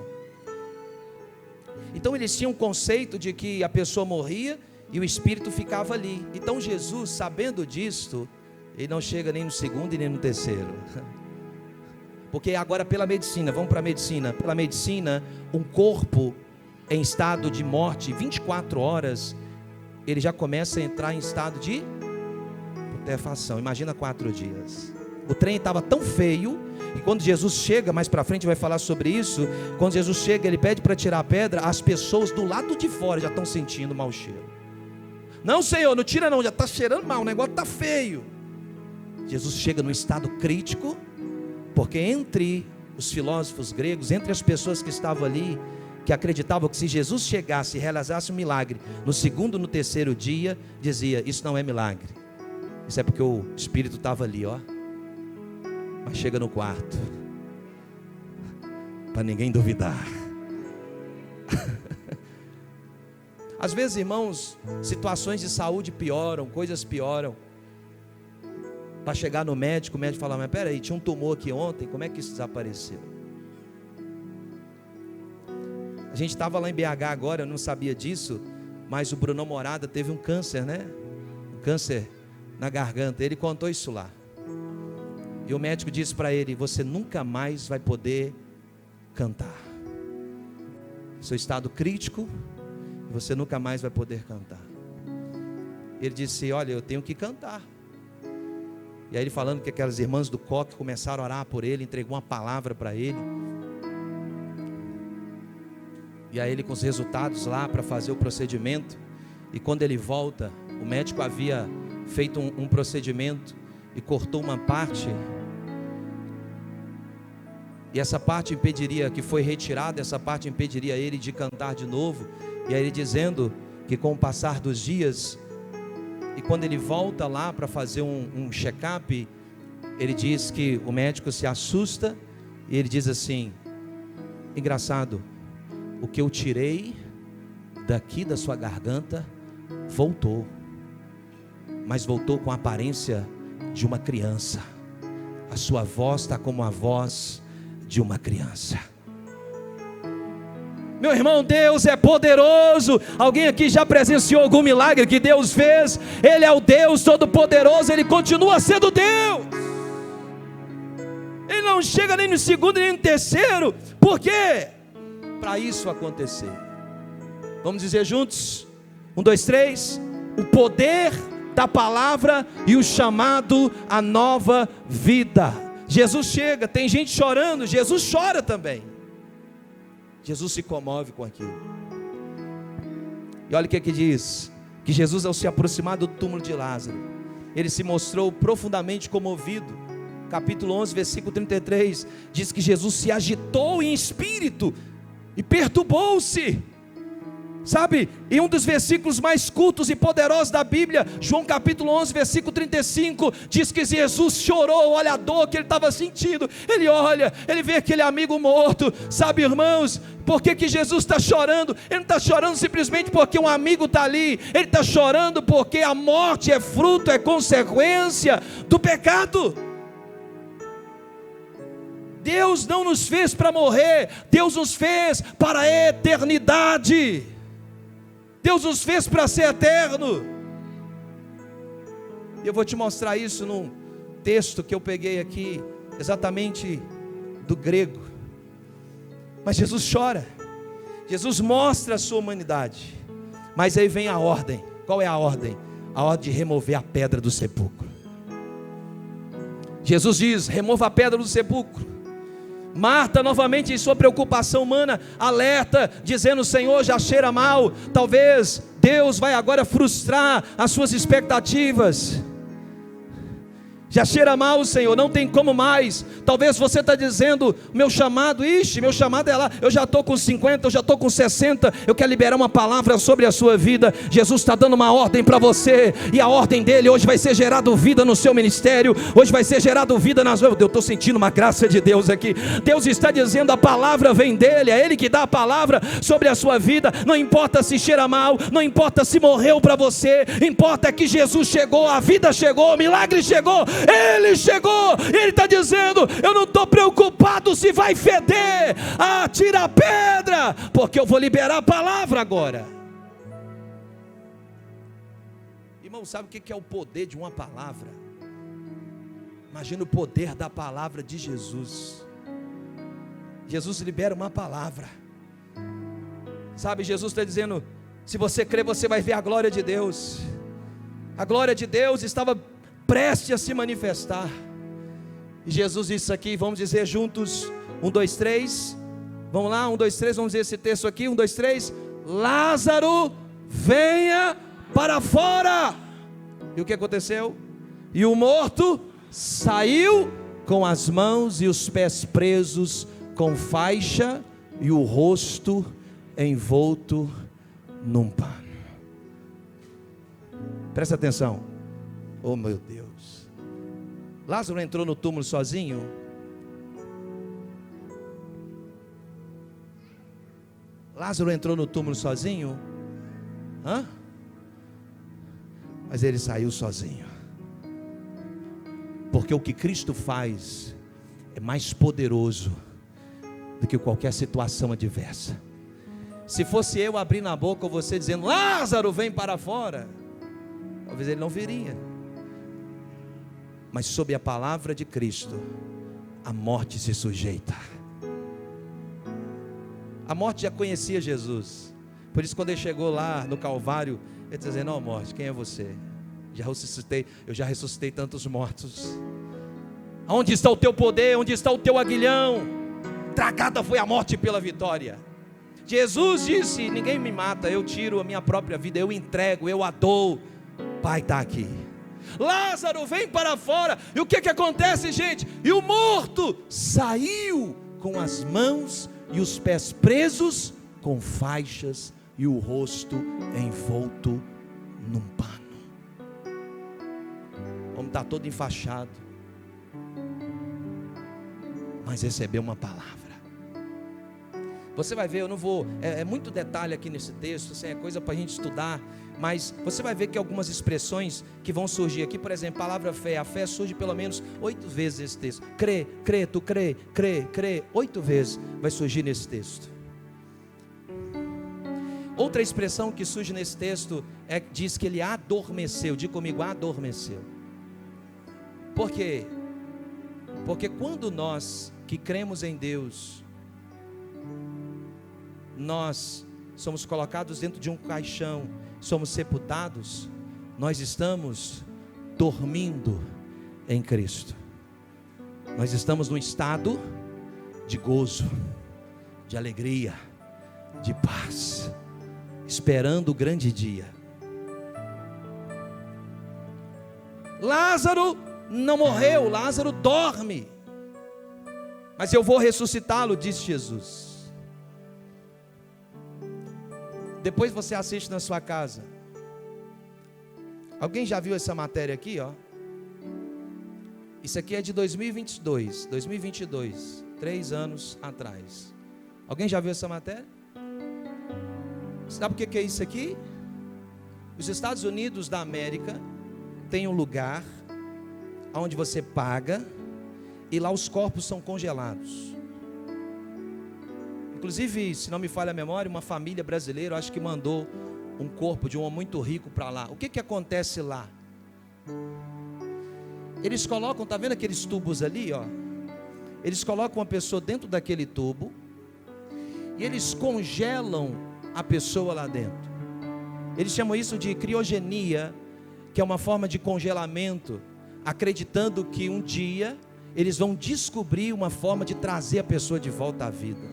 S1: Então eles tinham um conceito de que a pessoa morria e o espírito ficava ali. Então Jesus, sabendo disto, ele não chega nem no segundo e nem no terceiro. Porque agora pela medicina, vamos para a medicina. Pela medicina, um corpo em estado de morte, 24 horas, ele já começa a entrar em estado de putrefação. Imagina 4 dias. O trem estava tão feio, e quando Jesus chega, mais para frente vai falar sobre isso, quando Jesus chega, ele pede para tirar a pedra, as pessoas do lado de fora já estão sentindo mau cheiro. Não, Senhor, não tira não, já está cheirando mal, o negócio está feio. Jesus chega num estado crítico, porque entre os filósofos gregos, entre as pessoas que estavam ali, que acreditavam que se Jesus chegasse e realizasse um milagre, no segundo, no terceiro dia, dizia, isso não é milagre, isso é porque o Espírito estava ali, ó. Mas chega no quarto, para ninguém duvidar. Às vezes, irmãos, situações de saúde pioram, coisas pioram. Para chegar no médico, o médico fala, mas peraí, tinha um tumor aqui ontem, como é que isso desapareceu? A gente estava lá em BH agora, eu não sabia disso, mas o Bruno Morada teve um câncer, né? Um câncer na garganta, ele contou isso lá. E o médico disse para ele, você nunca mais vai poder cantar. Seu estado crítico, você nunca mais vai poder cantar. Ele disse, olha, eu tenho que cantar. E aí ele falando que aquelas irmãs do coque começaram a orar por ele, entregou uma palavra para ele. E aí ele com os resultados lá para fazer o procedimento. E quando ele volta, o médico havia feito um procedimento e cortou uma parte. E essa parte impediria, que foi retirada, essa parte impediria ele de cantar de novo. E aí ele dizendo que com o passar dos dias, e quando ele volta lá para fazer um check-up, ele diz que o médico se assusta e ele diz assim, engraçado, o que eu tirei daqui da sua garganta voltou, mas voltou com a aparência de uma criança. A sua voz está como a voz de uma criança. Meu irmão, Deus é poderoso. Alguém aqui já presenciou algum milagre que Deus fez? Ele é o Deus Todo-Poderoso, Ele continua sendo Deus. Ele não chega nem no segundo nem no terceiro. Por quê? Para isso acontecer. Vamos dizer juntos? 1, 2, 3. O poder da palavra e o chamado à nova vida. Jesus chega, tem gente chorando, Jesus chora também. Jesus se comove com aquilo. E olha o que diz, que Jesus ao se aproximar do túmulo de Lázaro, ele se mostrou profundamente comovido. Capítulo 11, versículo 33, diz que Jesus se agitou em espírito e perturbou-se. Sabe, em um dos versículos mais cultos e poderosos da Bíblia, João capítulo 11, versículo 35, diz que Jesus chorou, olha a dor que ele estava sentindo. Ele olha, ele vê aquele amigo morto. Sabe, irmãos, por que Jesus está chorando? Ele não está chorando simplesmente porque um amigo está ali. Ele está chorando porque a morte é fruto, é consequência do pecado. Deus não nos fez para morrer, Deus nos fez para a eternidade. Deus nos fez para ser eterno. E eu vou te mostrar isso num texto que eu peguei aqui, exatamente do grego. Mas Jesus chora, Jesus mostra a sua humanidade. Mas aí vem a ordem. Qual é a ordem? A ordem de remover a pedra do sepulcro. Jesus diz, remova a pedra do sepulcro. Marta, novamente em sua preocupação humana, alerta, dizendo, Senhor, já cheira mal. Talvez Deus vai agora frustrar as suas expectativas. Já cheira mal, Senhor, não tem como mais. Talvez você está dizendo, meu chamado é lá. Eu já estou com 50, eu já estou com 60. Eu quero liberar uma palavra sobre a sua vida. Jesus está dando uma ordem para você. E a ordem dele hoje vai ser gerado vida no seu ministério. Hoje vai ser gerado vida nas... Eu estou sentindo uma graça de Deus aqui. Deus está dizendo, a palavra vem dele. É ele que dá a palavra sobre a sua vida. Não importa se cheira mal, não importa se morreu para você. Importa que Jesus chegou, a vida chegou, o milagre chegou. Ele chegou, ele está dizendo, eu não estou preocupado se vai feder, tira a pedra, porque eu vou liberar a palavra agora. Irmão, sabe o que é o poder de uma palavra? Imagina o poder da palavra de Jesus. Jesus libera uma palavra. Sabe, Jesus está dizendo, se você crer, você vai ver a glória de Deus. A glória de Deus estava prestes a se manifestar. E Jesus disse isso aqui, vamos dizer juntos, 1, 2, 3, vamos lá, 1, 2, 3, vamos dizer esse texto aqui, 1, 2, 3, Lázaro, venha para fora. E o que aconteceu? E o morto saiu com as mãos e os pés presos com faixa e o rosto envolto num pano. Presta atenção. Oh meu Deus. Lázaro entrou no túmulo sozinho? Lázaro entrou no túmulo sozinho? Hã? Mas ele saiu sozinho. Porque o que Cristo faz é mais poderoso do que qualquer situação adversa. Se fosse eu abrindo a boca ou você dizendo, Lázaro, vem para fora, talvez ele não viria. Mas sob a palavra de Cristo, a morte se sujeita. A morte já conhecia Jesus. Por isso quando ele chegou lá no Calvário, ele dizia, não, morte, quem é você? Eu já ressuscitei tantos mortos. Onde está o teu poder? Onde está o teu aguilhão? Tragada foi a morte pela vitória. Jesus disse, ninguém me mata, eu tiro a minha própria vida, eu entrego, eu a dou. Pai está aqui. Lázaro, vem para fora. E o que acontece, gente? E o morto saiu com as mãos e os pés presos com faixas e o rosto envolto num pano. O homem está todo enfaixado, mas recebeu uma palavra. Você vai ver, eu não vou, é muito detalhe aqui nesse texto, assim, é coisa para a gente estudar, mas você vai ver que algumas expressões que vão surgir aqui, por exemplo, palavra fé, a fé surge pelo menos 8 vezes nesse texto. Crê, tu crê, 8 vezes vai surgir nesse texto. Outra expressão que surge nesse texto diz que ele adormeceu. Diga comigo, adormeceu. Por quê? Porque quando nós que cremos em Deus, nós somos colocados dentro de um caixão, somos sepultados, nós estamos dormindo em Cristo. Nós estamos num estado de gozo, de alegria, de paz, esperando o grande dia. Lázaro não morreu, Lázaro dorme, mas eu vou ressuscitá-lo, disse Jesus. Depois você assiste na sua casa. Alguém já viu essa matéria aqui, ó? Isso aqui é de 2022, 3 anos atrás. Alguém já viu essa matéria? Sabe o que é isso aqui? Os Estados Unidos da América tem um lugar onde você paga e lá os corpos são congelados. Inclusive, se não me falha a memória, uma família brasileira, acho que mandou um corpo de um homem muito rico para lá. O que acontece lá? Eles colocam, tá vendo aqueles tubos ali, ó? Eles colocam uma pessoa dentro daquele tubo e eles congelam a pessoa lá dentro. Eles chamam isso de criogenia, que é uma forma de congelamento, acreditando que um dia eles vão descobrir uma forma de trazer a pessoa de volta à vida.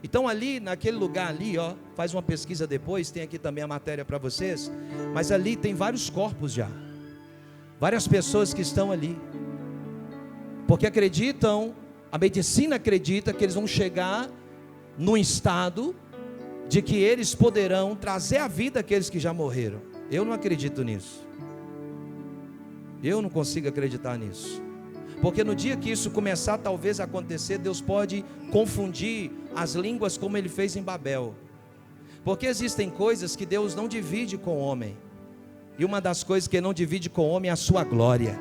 S1: Então ali, naquele lugar ali, ó, faz uma pesquisa depois, tem aqui também a matéria para vocês, mas ali tem vários corpos já, várias pessoas que estão ali, porque acreditam, a medicina acredita que eles vão chegar num estado de que eles poderão trazer à vida aqueles que já morreram. Eu não acredito nisso, eu não consigo acreditar nisso, porque no dia que isso começar talvez a acontecer, Deus pode confundir as línguas como Ele fez em Babel, porque existem coisas que Deus não divide com o homem, e uma das coisas que Ele não divide com o homem é a sua glória.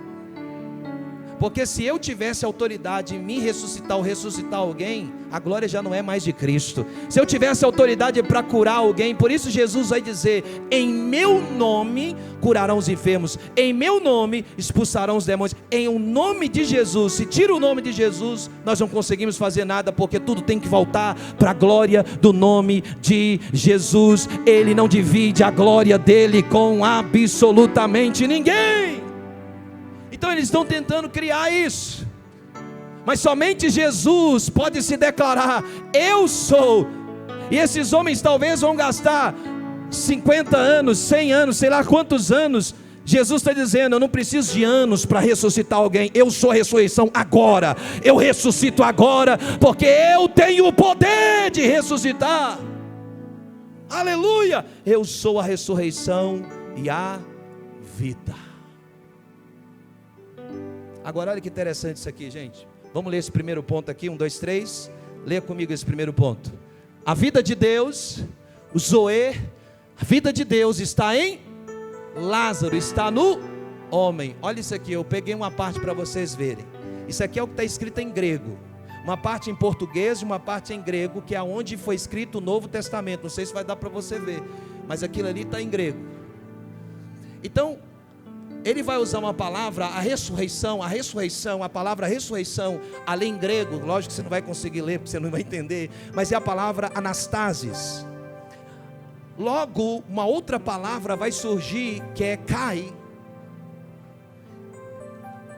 S1: Porque se eu tivesse autoridade em me ressuscitar ou ressuscitar alguém, a glória já não é mais de Cristo. Se eu tivesse autoridade para curar alguém, por isso Jesus vai dizer: em meu nome curarão os enfermos, em meu nome expulsarão os demônios. Em o nome de Jesus. Se tira o nome de Jesus, nós não conseguimos fazer nada, porque tudo tem que voltar para a glória do nome de Jesus. Ele não divide a glória dele com absolutamente ninguém. Então eles estão tentando criar isso, mas somente Jesus pode se declarar: eu sou. E esses homens talvez vão gastar 50 anos, 100 anos, sei lá quantos anos. Jesus está dizendo: eu não preciso de anos para ressuscitar alguém, eu sou a ressurreição agora, eu ressuscito agora, porque eu tenho o poder de ressuscitar. Aleluia! Eu sou a ressurreição e a vida. Agora olha que interessante isso aqui, gente. Vamos ler esse primeiro ponto aqui, 1, 2, 3. Leia comigo esse primeiro ponto. A vida de Deus, o Zoe, a vida de Deus está em Lázaro, está no homem. Olha isso aqui, eu peguei uma parte para vocês verem. Isso aqui é o que está escrito em grego. Uma parte em português e uma parte em grego, que é onde foi escrito o Novo Testamento. Não sei se vai dar para você ver, mas aquilo ali está em grego. Então, ele vai usar uma palavra, a ressurreição, a palavra ressurreição, ali em grego, lógico que você não vai conseguir ler, porque você não vai entender, mas é a palavra anastasis. Logo, uma outra palavra vai surgir, que é kai.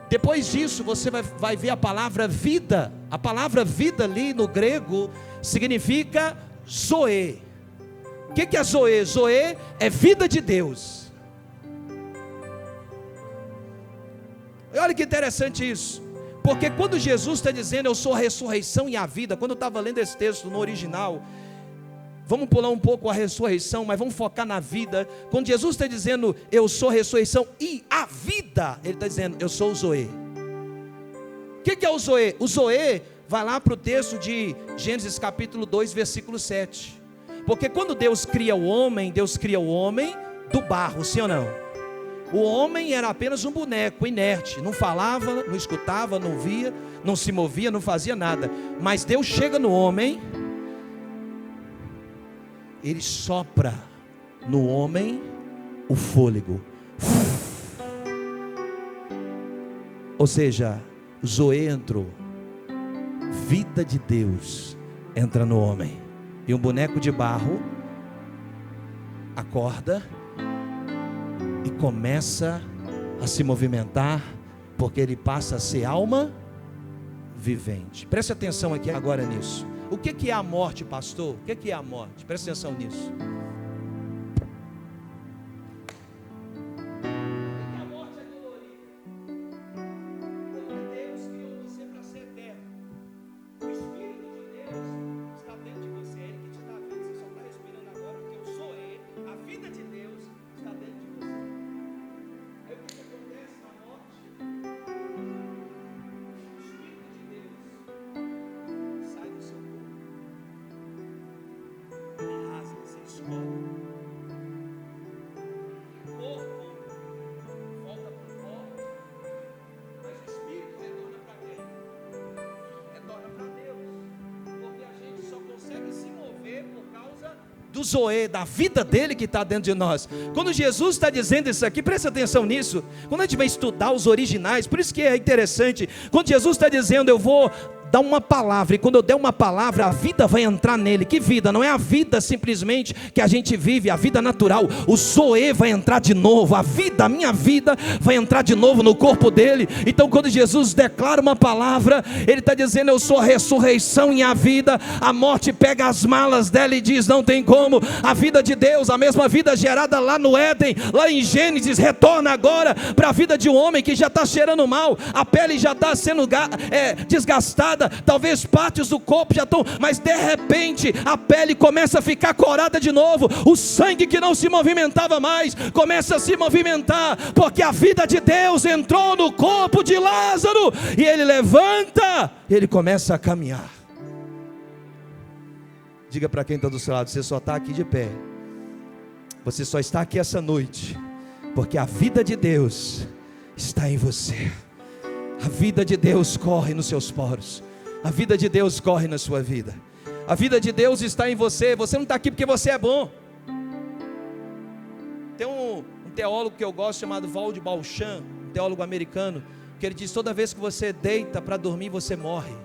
S1: Depois disso, você vai ver a palavra vida. A palavra vida ali no grego significa zoe. O que é zoe? Zoe é vida de Deus. Olha que interessante isso, porque quando Jesus está dizendo eu sou a ressurreição e a vida, quando eu estava lendo esse texto no original, vamos pular um pouco a ressurreição, mas vamos focar na vida. Quando Jesus está dizendo eu sou a ressurreição e a vida, ele está dizendo eu sou o Zoe. O que é o Zoe? O Zoe vai lá para o texto de Gênesis capítulo 2 versículo 7, porque quando Deus cria o homem do barro, sim ou não? O homem era apenas um boneco inerte, não falava, não escutava, não via, não se movia, não fazia nada. Mas Deus chega no homem, ele sopra no homem o fôlego. Ou seja, Zoe entrou, vida de Deus entra no homem. E um boneco de barro acorda e começa a se movimentar, porque ele passa a ser alma vivente. Preste atenção aqui agora nisso. O que é a morte, pastor? O que é a morte? Preste atenção nisso. A morte é dolorida, porque Deus criou você para ser eterno. O Espírito de Deus está dentro de você, é Ele que te dá vida. Você só está respirando agora porque eu sou Ele. A vida de Deus está dentro de você. Aí o que acontece na morte? O Espírito de Deus sai do seu corpo. Ele rasga, se escorre. O corpo volta para o corpo, mas o Espírito retorna para quem? Retorna para Deus. Porque a gente só consegue se mover por causa do Zoe, da vida dele que está dentro de nós. Quando Jesus está dizendo isso aqui, presta atenção nisso. Quando a gente vai estudar os originais, por isso que é interessante, quando Jesus está dizendo eu vou dar uma palavra, e quando eu der uma palavra, a vida vai entrar nele. Que vida? Não é a vida simplesmente que a gente vive, a vida natural. O Zoe vai entrar de novo, a vida, a minha vida vai entrar de novo no corpo dele. Então quando Jesus declara uma palavra, ele está dizendo eu sou a ressurreição e a vida. A morte pega as malas dela e diz não tem como. A vida de Deus, a mesma vida gerada lá no Éden, lá em Gênesis, retorna agora para a vida de um homem que já está cheirando mal, a pele já está sendo desgastada, talvez partes do corpo já estão, mas de repente a pele começa a ficar corada de novo, o sangue que não se movimentava mais começa a se movimentar, porque a vida de Deus entrou no corpo de Lázaro, e ele levanta, e ele começa a caminhar. Diga para quem está do seu lado, você só está aqui de pé, você só está aqui essa noite, porque a vida de Deus está em você. A vida de Deus corre nos seus poros. A vida de Deus corre na sua vida. A vida de Deus está em você. Você não está aqui porque você é bom. Tem um teólogo que eu gosto chamado Walter Balchan, um teólogo americano, que ele diz: toda vez que você deita para dormir, você morre.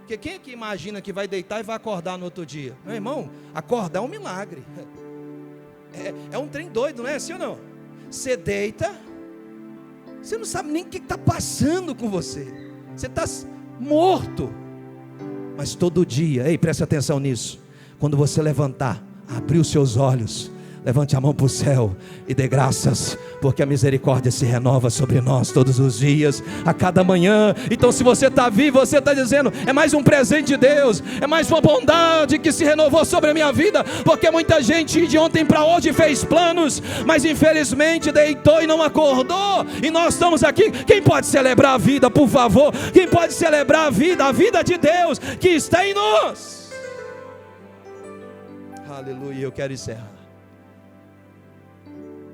S1: Porque quem é que imagina que vai deitar e vai acordar no outro dia? Meu irmão, acordar é um milagre. É um trem doido, não é assim ou não? Você deita, Você não sabe nem o que está passando com você. Você está morto. Mas todo dia, ei, preste atenção nisso. Quando você levantar, abrir os seus olhos, levante a mão para o céu e dê graças, porque a misericórdia se renova sobre nós todos os dias, a cada manhã. Então se você está vivo, você está dizendo, é mais um presente de Deus, é mais uma bondade que se renovou sobre a minha vida, porque muita gente de ontem para hoje fez planos, mas infelizmente deitou e não acordou, e nós estamos aqui. Quem pode celebrar a vida, por favor? Quem pode celebrar a vida de Deus que está em nós? Aleluia. Eu quero encerrar.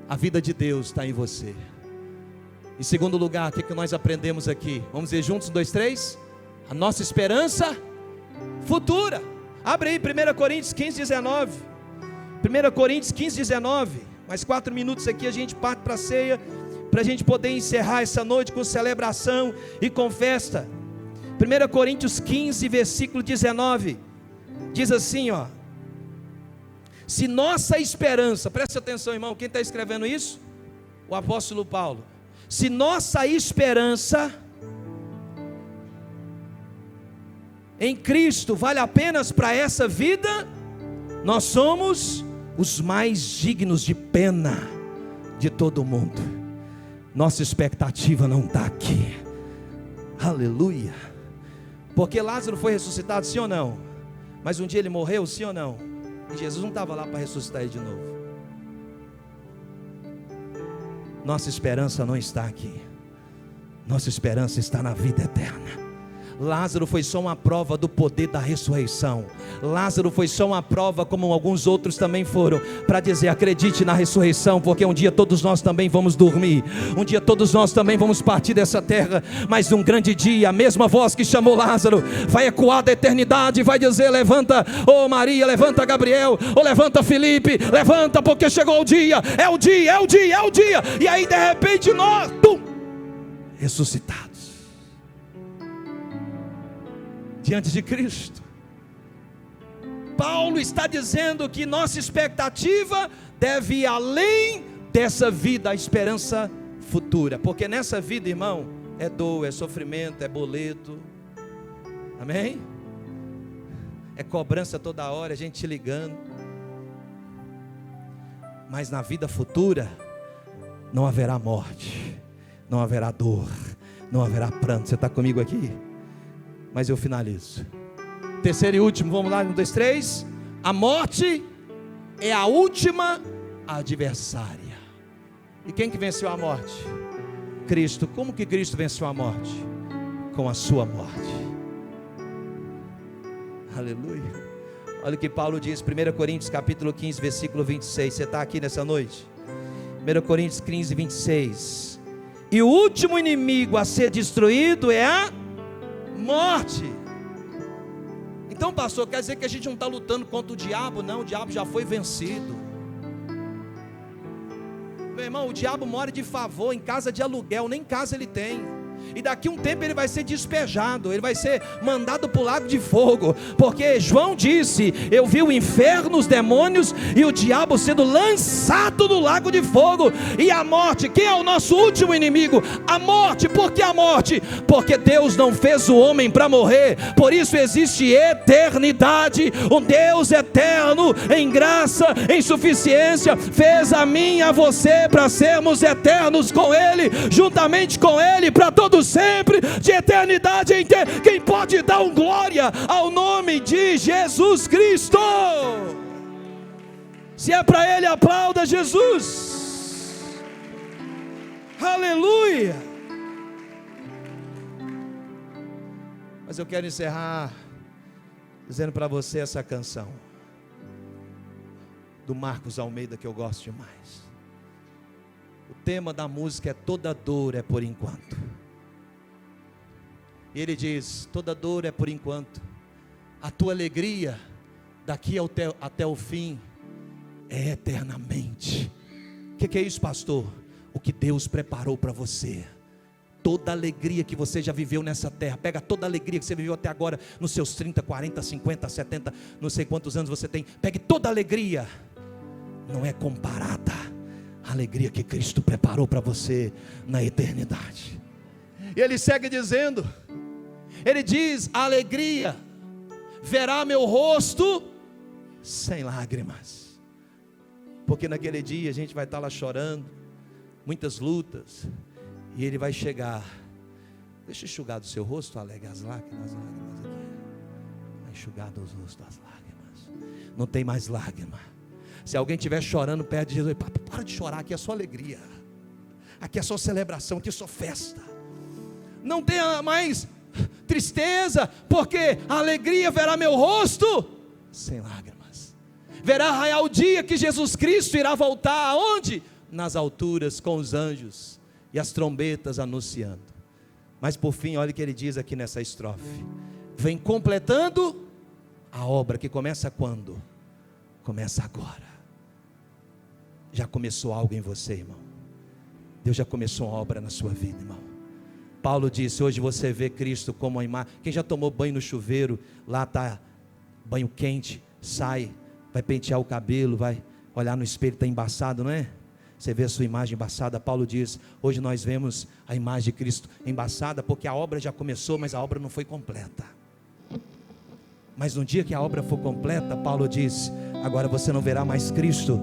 S1: A vida de Deus está em você. Em segundo lugar, o que nós aprendemos aqui? Vamos dizer juntos, 1, 2, 3. A nossa esperança futura. Abre aí 1 Coríntios 15, 19. 1 Coríntios 15, 19. Mais 4 minutos aqui, a gente parte para a ceia, para a gente poder encerrar essa noite com celebração e com festa. 1 Coríntios 15, versículo 19. Diz assim, ó. Se nossa esperança, preste atenção, irmão, quem está escrevendo isso? O apóstolo Paulo. Se nossa esperança em Cristo vale apenas para essa vida, nós somos os mais dignos de pena de todo mundo. Nossa expectativa não está aqui. Aleluia. Porque Lázaro foi ressuscitado, sim ou não? Mas um dia ele morreu, sim ou não? E Jesus não estava lá para ressuscitar ele de novo. Nossa esperança não está aqui. Nossa esperança está na vida eterna. Lázaro foi só uma prova do poder da ressurreição. Lázaro foi só uma prova, como alguns outros também foram, para dizer, acredite na ressurreição, porque um dia todos nós também vamos dormir, um dia todos nós também vamos partir dessa terra, mas um grande dia, a mesma voz que chamou Lázaro, vai ecoar da eternidade, vai dizer, levanta, ô Maria, levanta Gabriel, ou levanta Felipe, levanta, porque chegou o dia, é o dia, é o dia, é o dia, e aí de repente nós, ressuscitados, diante de Cristo. Paulo está dizendo que nossa expectativa deve ir além dessa vida, a esperança futura, porque nessa vida, irmão, é dor, é sofrimento, é boleto, amém? É cobrança toda hora, a gente te ligando, mas na vida futura não haverá morte, não haverá dor, não haverá pranto. Você está comigo aqui? Mas eu finalizo. Terceiro e último, vamos lá, 1, 2, 3. A morte é a última adversária. E quem que venceu a morte? Cristo. Como que Cristo venceu a morte? Com a sua morte. Aleluia. Olha o que Paulo diz, 1 Coríntios capítulo 15, versículo 26. Você está aqui nessa noite? 1 Coríntios 15, 26. E o último inimigo a ser destruído é a morte. Então, pastor, quer dizer que a gente não está lutando contra o diabo? Não, o diabo já foi vencido. Meu irmão, o diabo mora de favor em casa de aluguel, nem casa ele tem. E daqui um tempo ele vai ser despejado, ele vai ser mandado para o lago de fogo, porque João disse, eu vi o inferno, os demônios e o diabo sendo lançado no lago de fogo. E a morte, quem é o nosso último inimigo? A morte. Por que a morte? Porque Deus não fez o homem para morrer, por isso existe eternidade. Um Deus eterno, em graça, em suficiência, fez a mim e a você para sermos eternos com Ele, juntamente com Ele, para todo sempre, de eternidade em eternidade. Quem pode dar um glória ao nome de Jesus Cristo? Se é para Ele, aplauda Jesus. Aleluia. Mas eu quero encerrar dizendo para você essa canção do Marcos Almeida, que eu gosto demais. O tema da música é toda dor é por enquanto. E ele diz, toda dor é por enquanto, a tua alegria daqui até o fim é eternamente. O que é isso, pastor? O que Deus preparou para você. Toda alegria que você já viveu nessa terra, pega toda a alegria que você viveu até agora, nos seus 30, 40, 50, 70, não sei quantos anos você tem, pegue toda a alegria, não é comparada A alegria que Cristo preparou para você na eternidade. E ele segue dizendo, ele diz: a alegria verá meu rosto sem lágrimas. Porque naquele dia a gente vai estar lá chorando, muitas lutas, e ele vai chegar. Deixa eu enxugar do seu rosto, alegre, as lágrimas aqui. Vai enxugar dos rostos as lágrimas. Não tem mais lágrima. Se alguém estiver chorando perto de Jesus, para de chorar, aqui é só alegria, aqui é só celebração, aqui é só festa. Não tenha mais tristeza, porque a alegria verá meu rosto sem lágrimas. Verá raiar o dia que Jesus Cristo irá voltar aonde? Nas alturas com os anjos e as trombetas anunciando. Mas por fim, olha o que ele diz aqui nessa estrofe: vem completando a obra que começa quando? Começa agora. Já começou algo em você, irmão. Deus já começou uma obra na sua vida, irmão. Paulo disse, hoje você vê Cristo como uma imagem. Quem já tomou banho no chuveiro, lá está banho quente, sai, vai pentear o cabelo, vai olhar no espelho, está embaçado, não é? Você vê a sua imagem embaçada. Paulo diz, hoje nós vemos a imagem de Cristo embaçada, porque a obra já começou, mas a obra não foi completa. Mas no dia que a obra for completa, Paulo diz, agora você não verá mais Cristo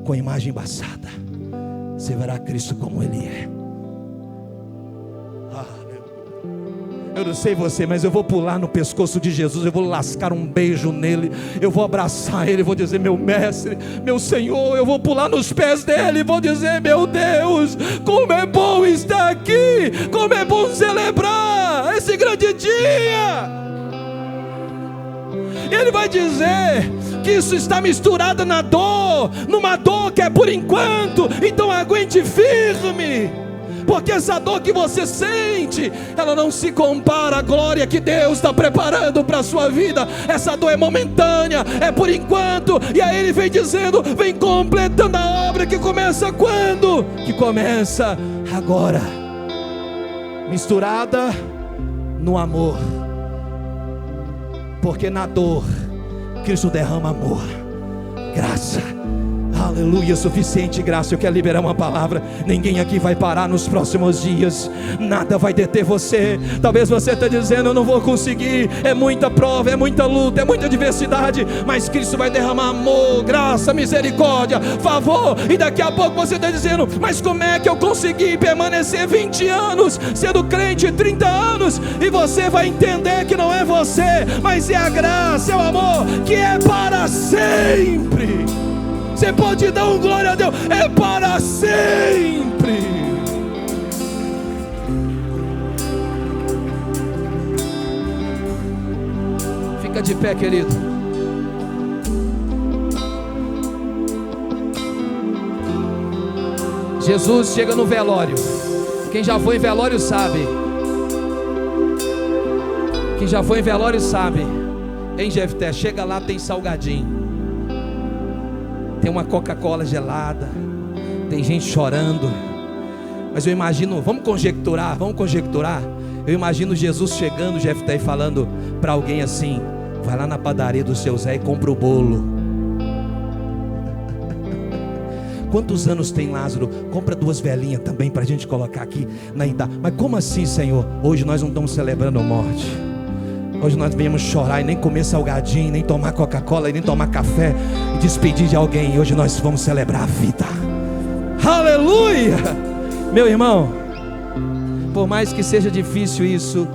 S1: com a imagem embaçada, você verá Cristo como Ele é. Eu não sei você, mas eu vou pular no pescoço de Jesus, eu vou lascar um beijo nele, eu vou abraçar ele, vou dizer, meu mestre, meu Senhor, eu vou pular nos pés dele, vou dizer, meu Deus, como é bom estar aqui, como é bom celebrar esse grande dia. Ele vai dizer que isso está misturado na dor, numa dor que é por enquanto, então aguente firme, porque essa dor que você sente, ela não se compara à glória que Deus está preparando para a sua vida. Essa dor é momentânea, é por enquanto. E aí ele vem dizendo, vem completando a obra que começa quando? Que começa agora, misturada no amor, porque na dor Cristo derrama amor, graça. Aleluia, suficiente graça. Eu quero liberar uma palavra. Ninguém aqui vai parar nos próximos dias, nada vai deter você. Talvez você está dizendo, eu não vou conseguir, é muita prova, é muita luta, é muita adversidade, mas Cristo vai derramar amor, graça, misericórdia, favor. E daqui a pouco você está dizendo, mas como é que eu consegui permanecer 20 anos sendo crente 30 anos? E você vai entender que não é você, mas é a graça, é o amor que é para sempre. Você pode dar um glória a Deus, é para sempre. Fica de pé, querido. Jesus chega no velório. Quem já foi em velório sabe. Quem já foi em velório sabe. Em Jefté, chega lá, tem salgadinho, tem uma Coca-Cola gelada, tem gente chorando. Mas eu imagino, vamos conjecturar. Eu imagino Jesus chegando, Jefté, falando para alguém assim, vai lá na padaria do seu Zé e compra o bolo. Quantos anos tem Lázaro? Compra 2 velinhas também para a gente colocar aqui na idade. Mas como assim, Senhor? Hoje nós não estamos celebrando a morte. Hoje nós viemos chorar e nem comer salgadinho, nem tomar Coca-Cola, e nem tomar café e despedir de alguém. Hoje nós vamos celebrar a vida. Aleluia! Meu irmão, por mais que seja difícil isso,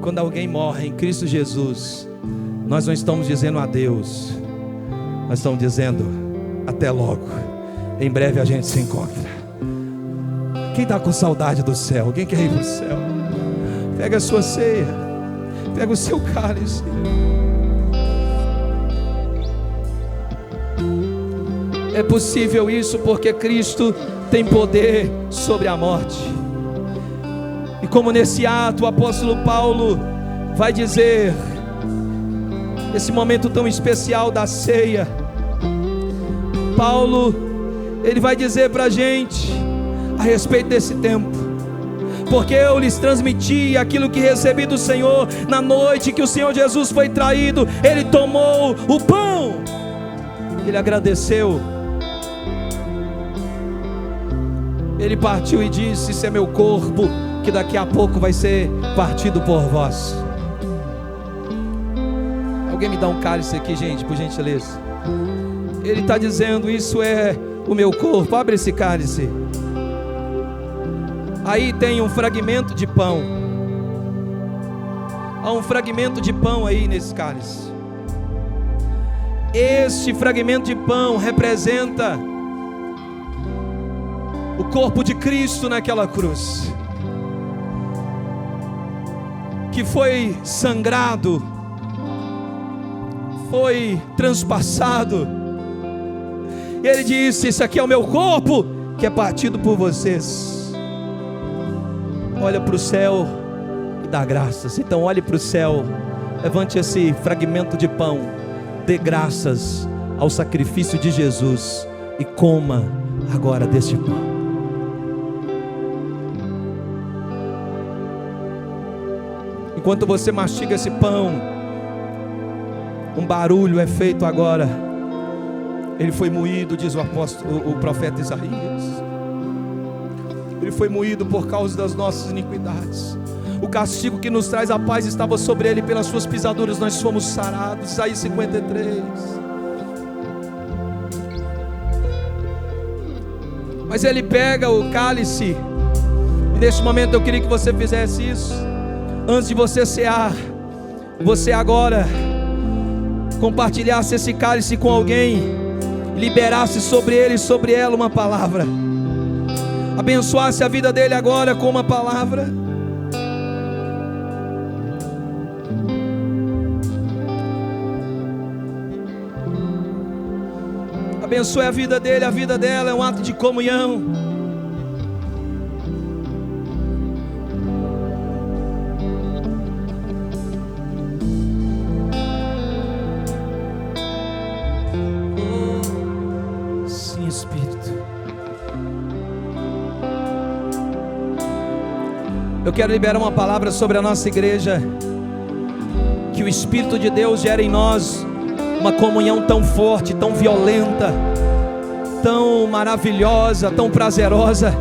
S1: quando alguém morre em Cristo Jesus, nós não estamos dizendo adeus, nós estamos dizendo até logo. Em breve a gente se encontra. Quem está com saudade do céu? Alguém quer ir para o céu? Pega a sua ceia, pega o seu cálice. É possível isso porque Cristo tem poder sobre a morte. E como nesse ato o apóstolo Paulo vai dizer, esse momento tão especial da ceia, Paulo, ele vai dizer para a gente a respeito desse tempo. Porque eu lhes transmiti aquilo que recebi do Senhor. Na noite que o Senhor Jesus foi traído, Ele tomou o pão Ele agradeceu. Ele partiu e disse: isso é meu corpo, que daqui a pouco vai ser partido por vós. Alguém me dá um cálice aqui, gente, por gentileza. Ele está dizendo: isso é o meu corpo. Abre esse cálice. Aí tem um fragmento de pão. Há um fragmento de pão aí nesse cálice. Este fragmento de pão representa o corpo de Cristo naquela cruz, que foi sangrado, foi transpassado. E ele disse: esse aqui é o meu corpo, que é partido por vocês. Olha para o céu e dá graças. Então olhe para o céu, levante esse fragmento de pão, dê graças ao sacrifício de Jesus e coma agora deste pão. Enquanto você mastiga esse pão, um barulho é feito agora. Ele foi moído, diz o profeta Isaías. Ele foi moído por causa das nossas iniquidades. O castigo que nos traz a paz estava sobre ele, pelas suas pisaduras nós fomos sarados. Isaías 53. Mas ele pega o cálice, e neste momento eu queria que você fizesse isso. Antes de você cear, você agora compartilhasse esse cálice com alguém, liberasse sobre ele e sobre ela uma palavra, abençoasse a vida dele agora com uma palavra. Abençoe a vida dele, a vida dela, é um ato de comunhão. Sim, Espírito. Eu quero liberar uma palavra sobre a nossa igreja, que o Espírito de Deus gere em nós uma comunhão tão forte, tão violenta, tão maravilhosa, tão prazerosa,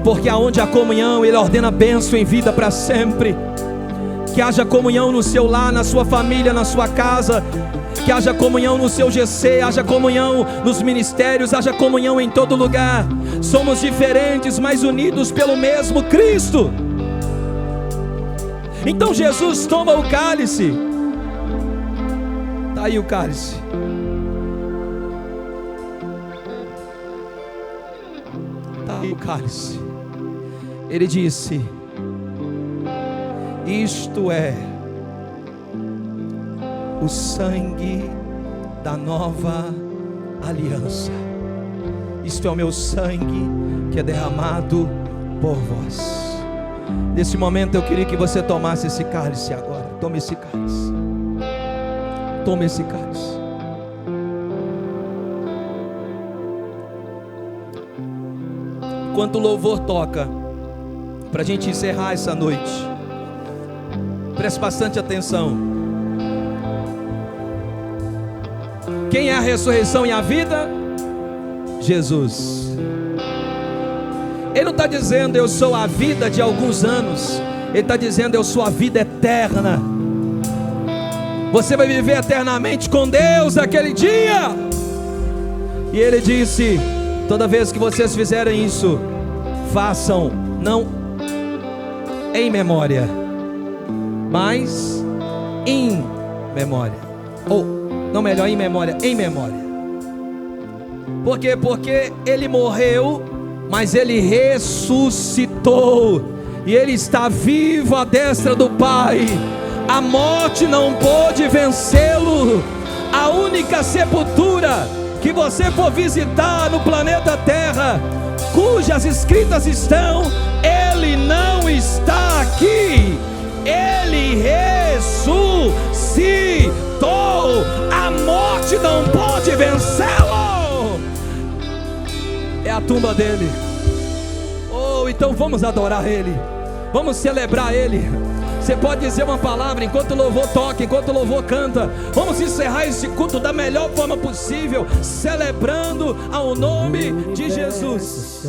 S1: porque aonde há comunhão, Ele ordena bênção em vida para sempre. Que haja comunhão no seu lar, na sua família, na sua casa, que haja comunhão no seu GC, haja comunhão nos ministérios, haja comunhão em todo lugar. Somos diferentes, mas unidos pelo mesmo Cristo. Então Jesus toma o cálice. Está aí o cálice. Está aí o cálice. Ele disse: isto é o sangue da nova aliança. Isto é o meu sangue que é derramado por vós. Nesse momento eu queria que você tomasse esse cálice agora. Tome esse cálice. Tome esse cálice. Enquanto o louvor toca, para a gente encerrar essa noite, preste bastante atenção. Quem é a ressurreição e a vida? Jesus. Ele não está dizendo eu sou a vida de alguns anos. Ele está dizendo eu sou a vida eterna. Você vai viver eternamente com Deus naquele dia. E Ele disse: toda vez que vocês fizerem isso, façam não em memória, mas em memória. Ou não, melhor, em memória, em memória. Por quê? Porque Ele morreu, mas Ele ressuscitou, e Ele está vivo à destra do Pai. A morte não pôde vencê-lo. A única sepultura que você for visitar no planeta Terra, cujas escritas estão, Ele não está aqui. Ele ressuscitou. A morte não pode vencê-lo. É a tumba dele. Oh, então vamos adorar Ele.
S2: Vamos celebrar Ele. Você pode dizer uma palavra enquanto o louvor toca, enquanto o louvor canta. Vamos encerrar esse culto da melhor forma possível, celebrando ao nome de Jesus.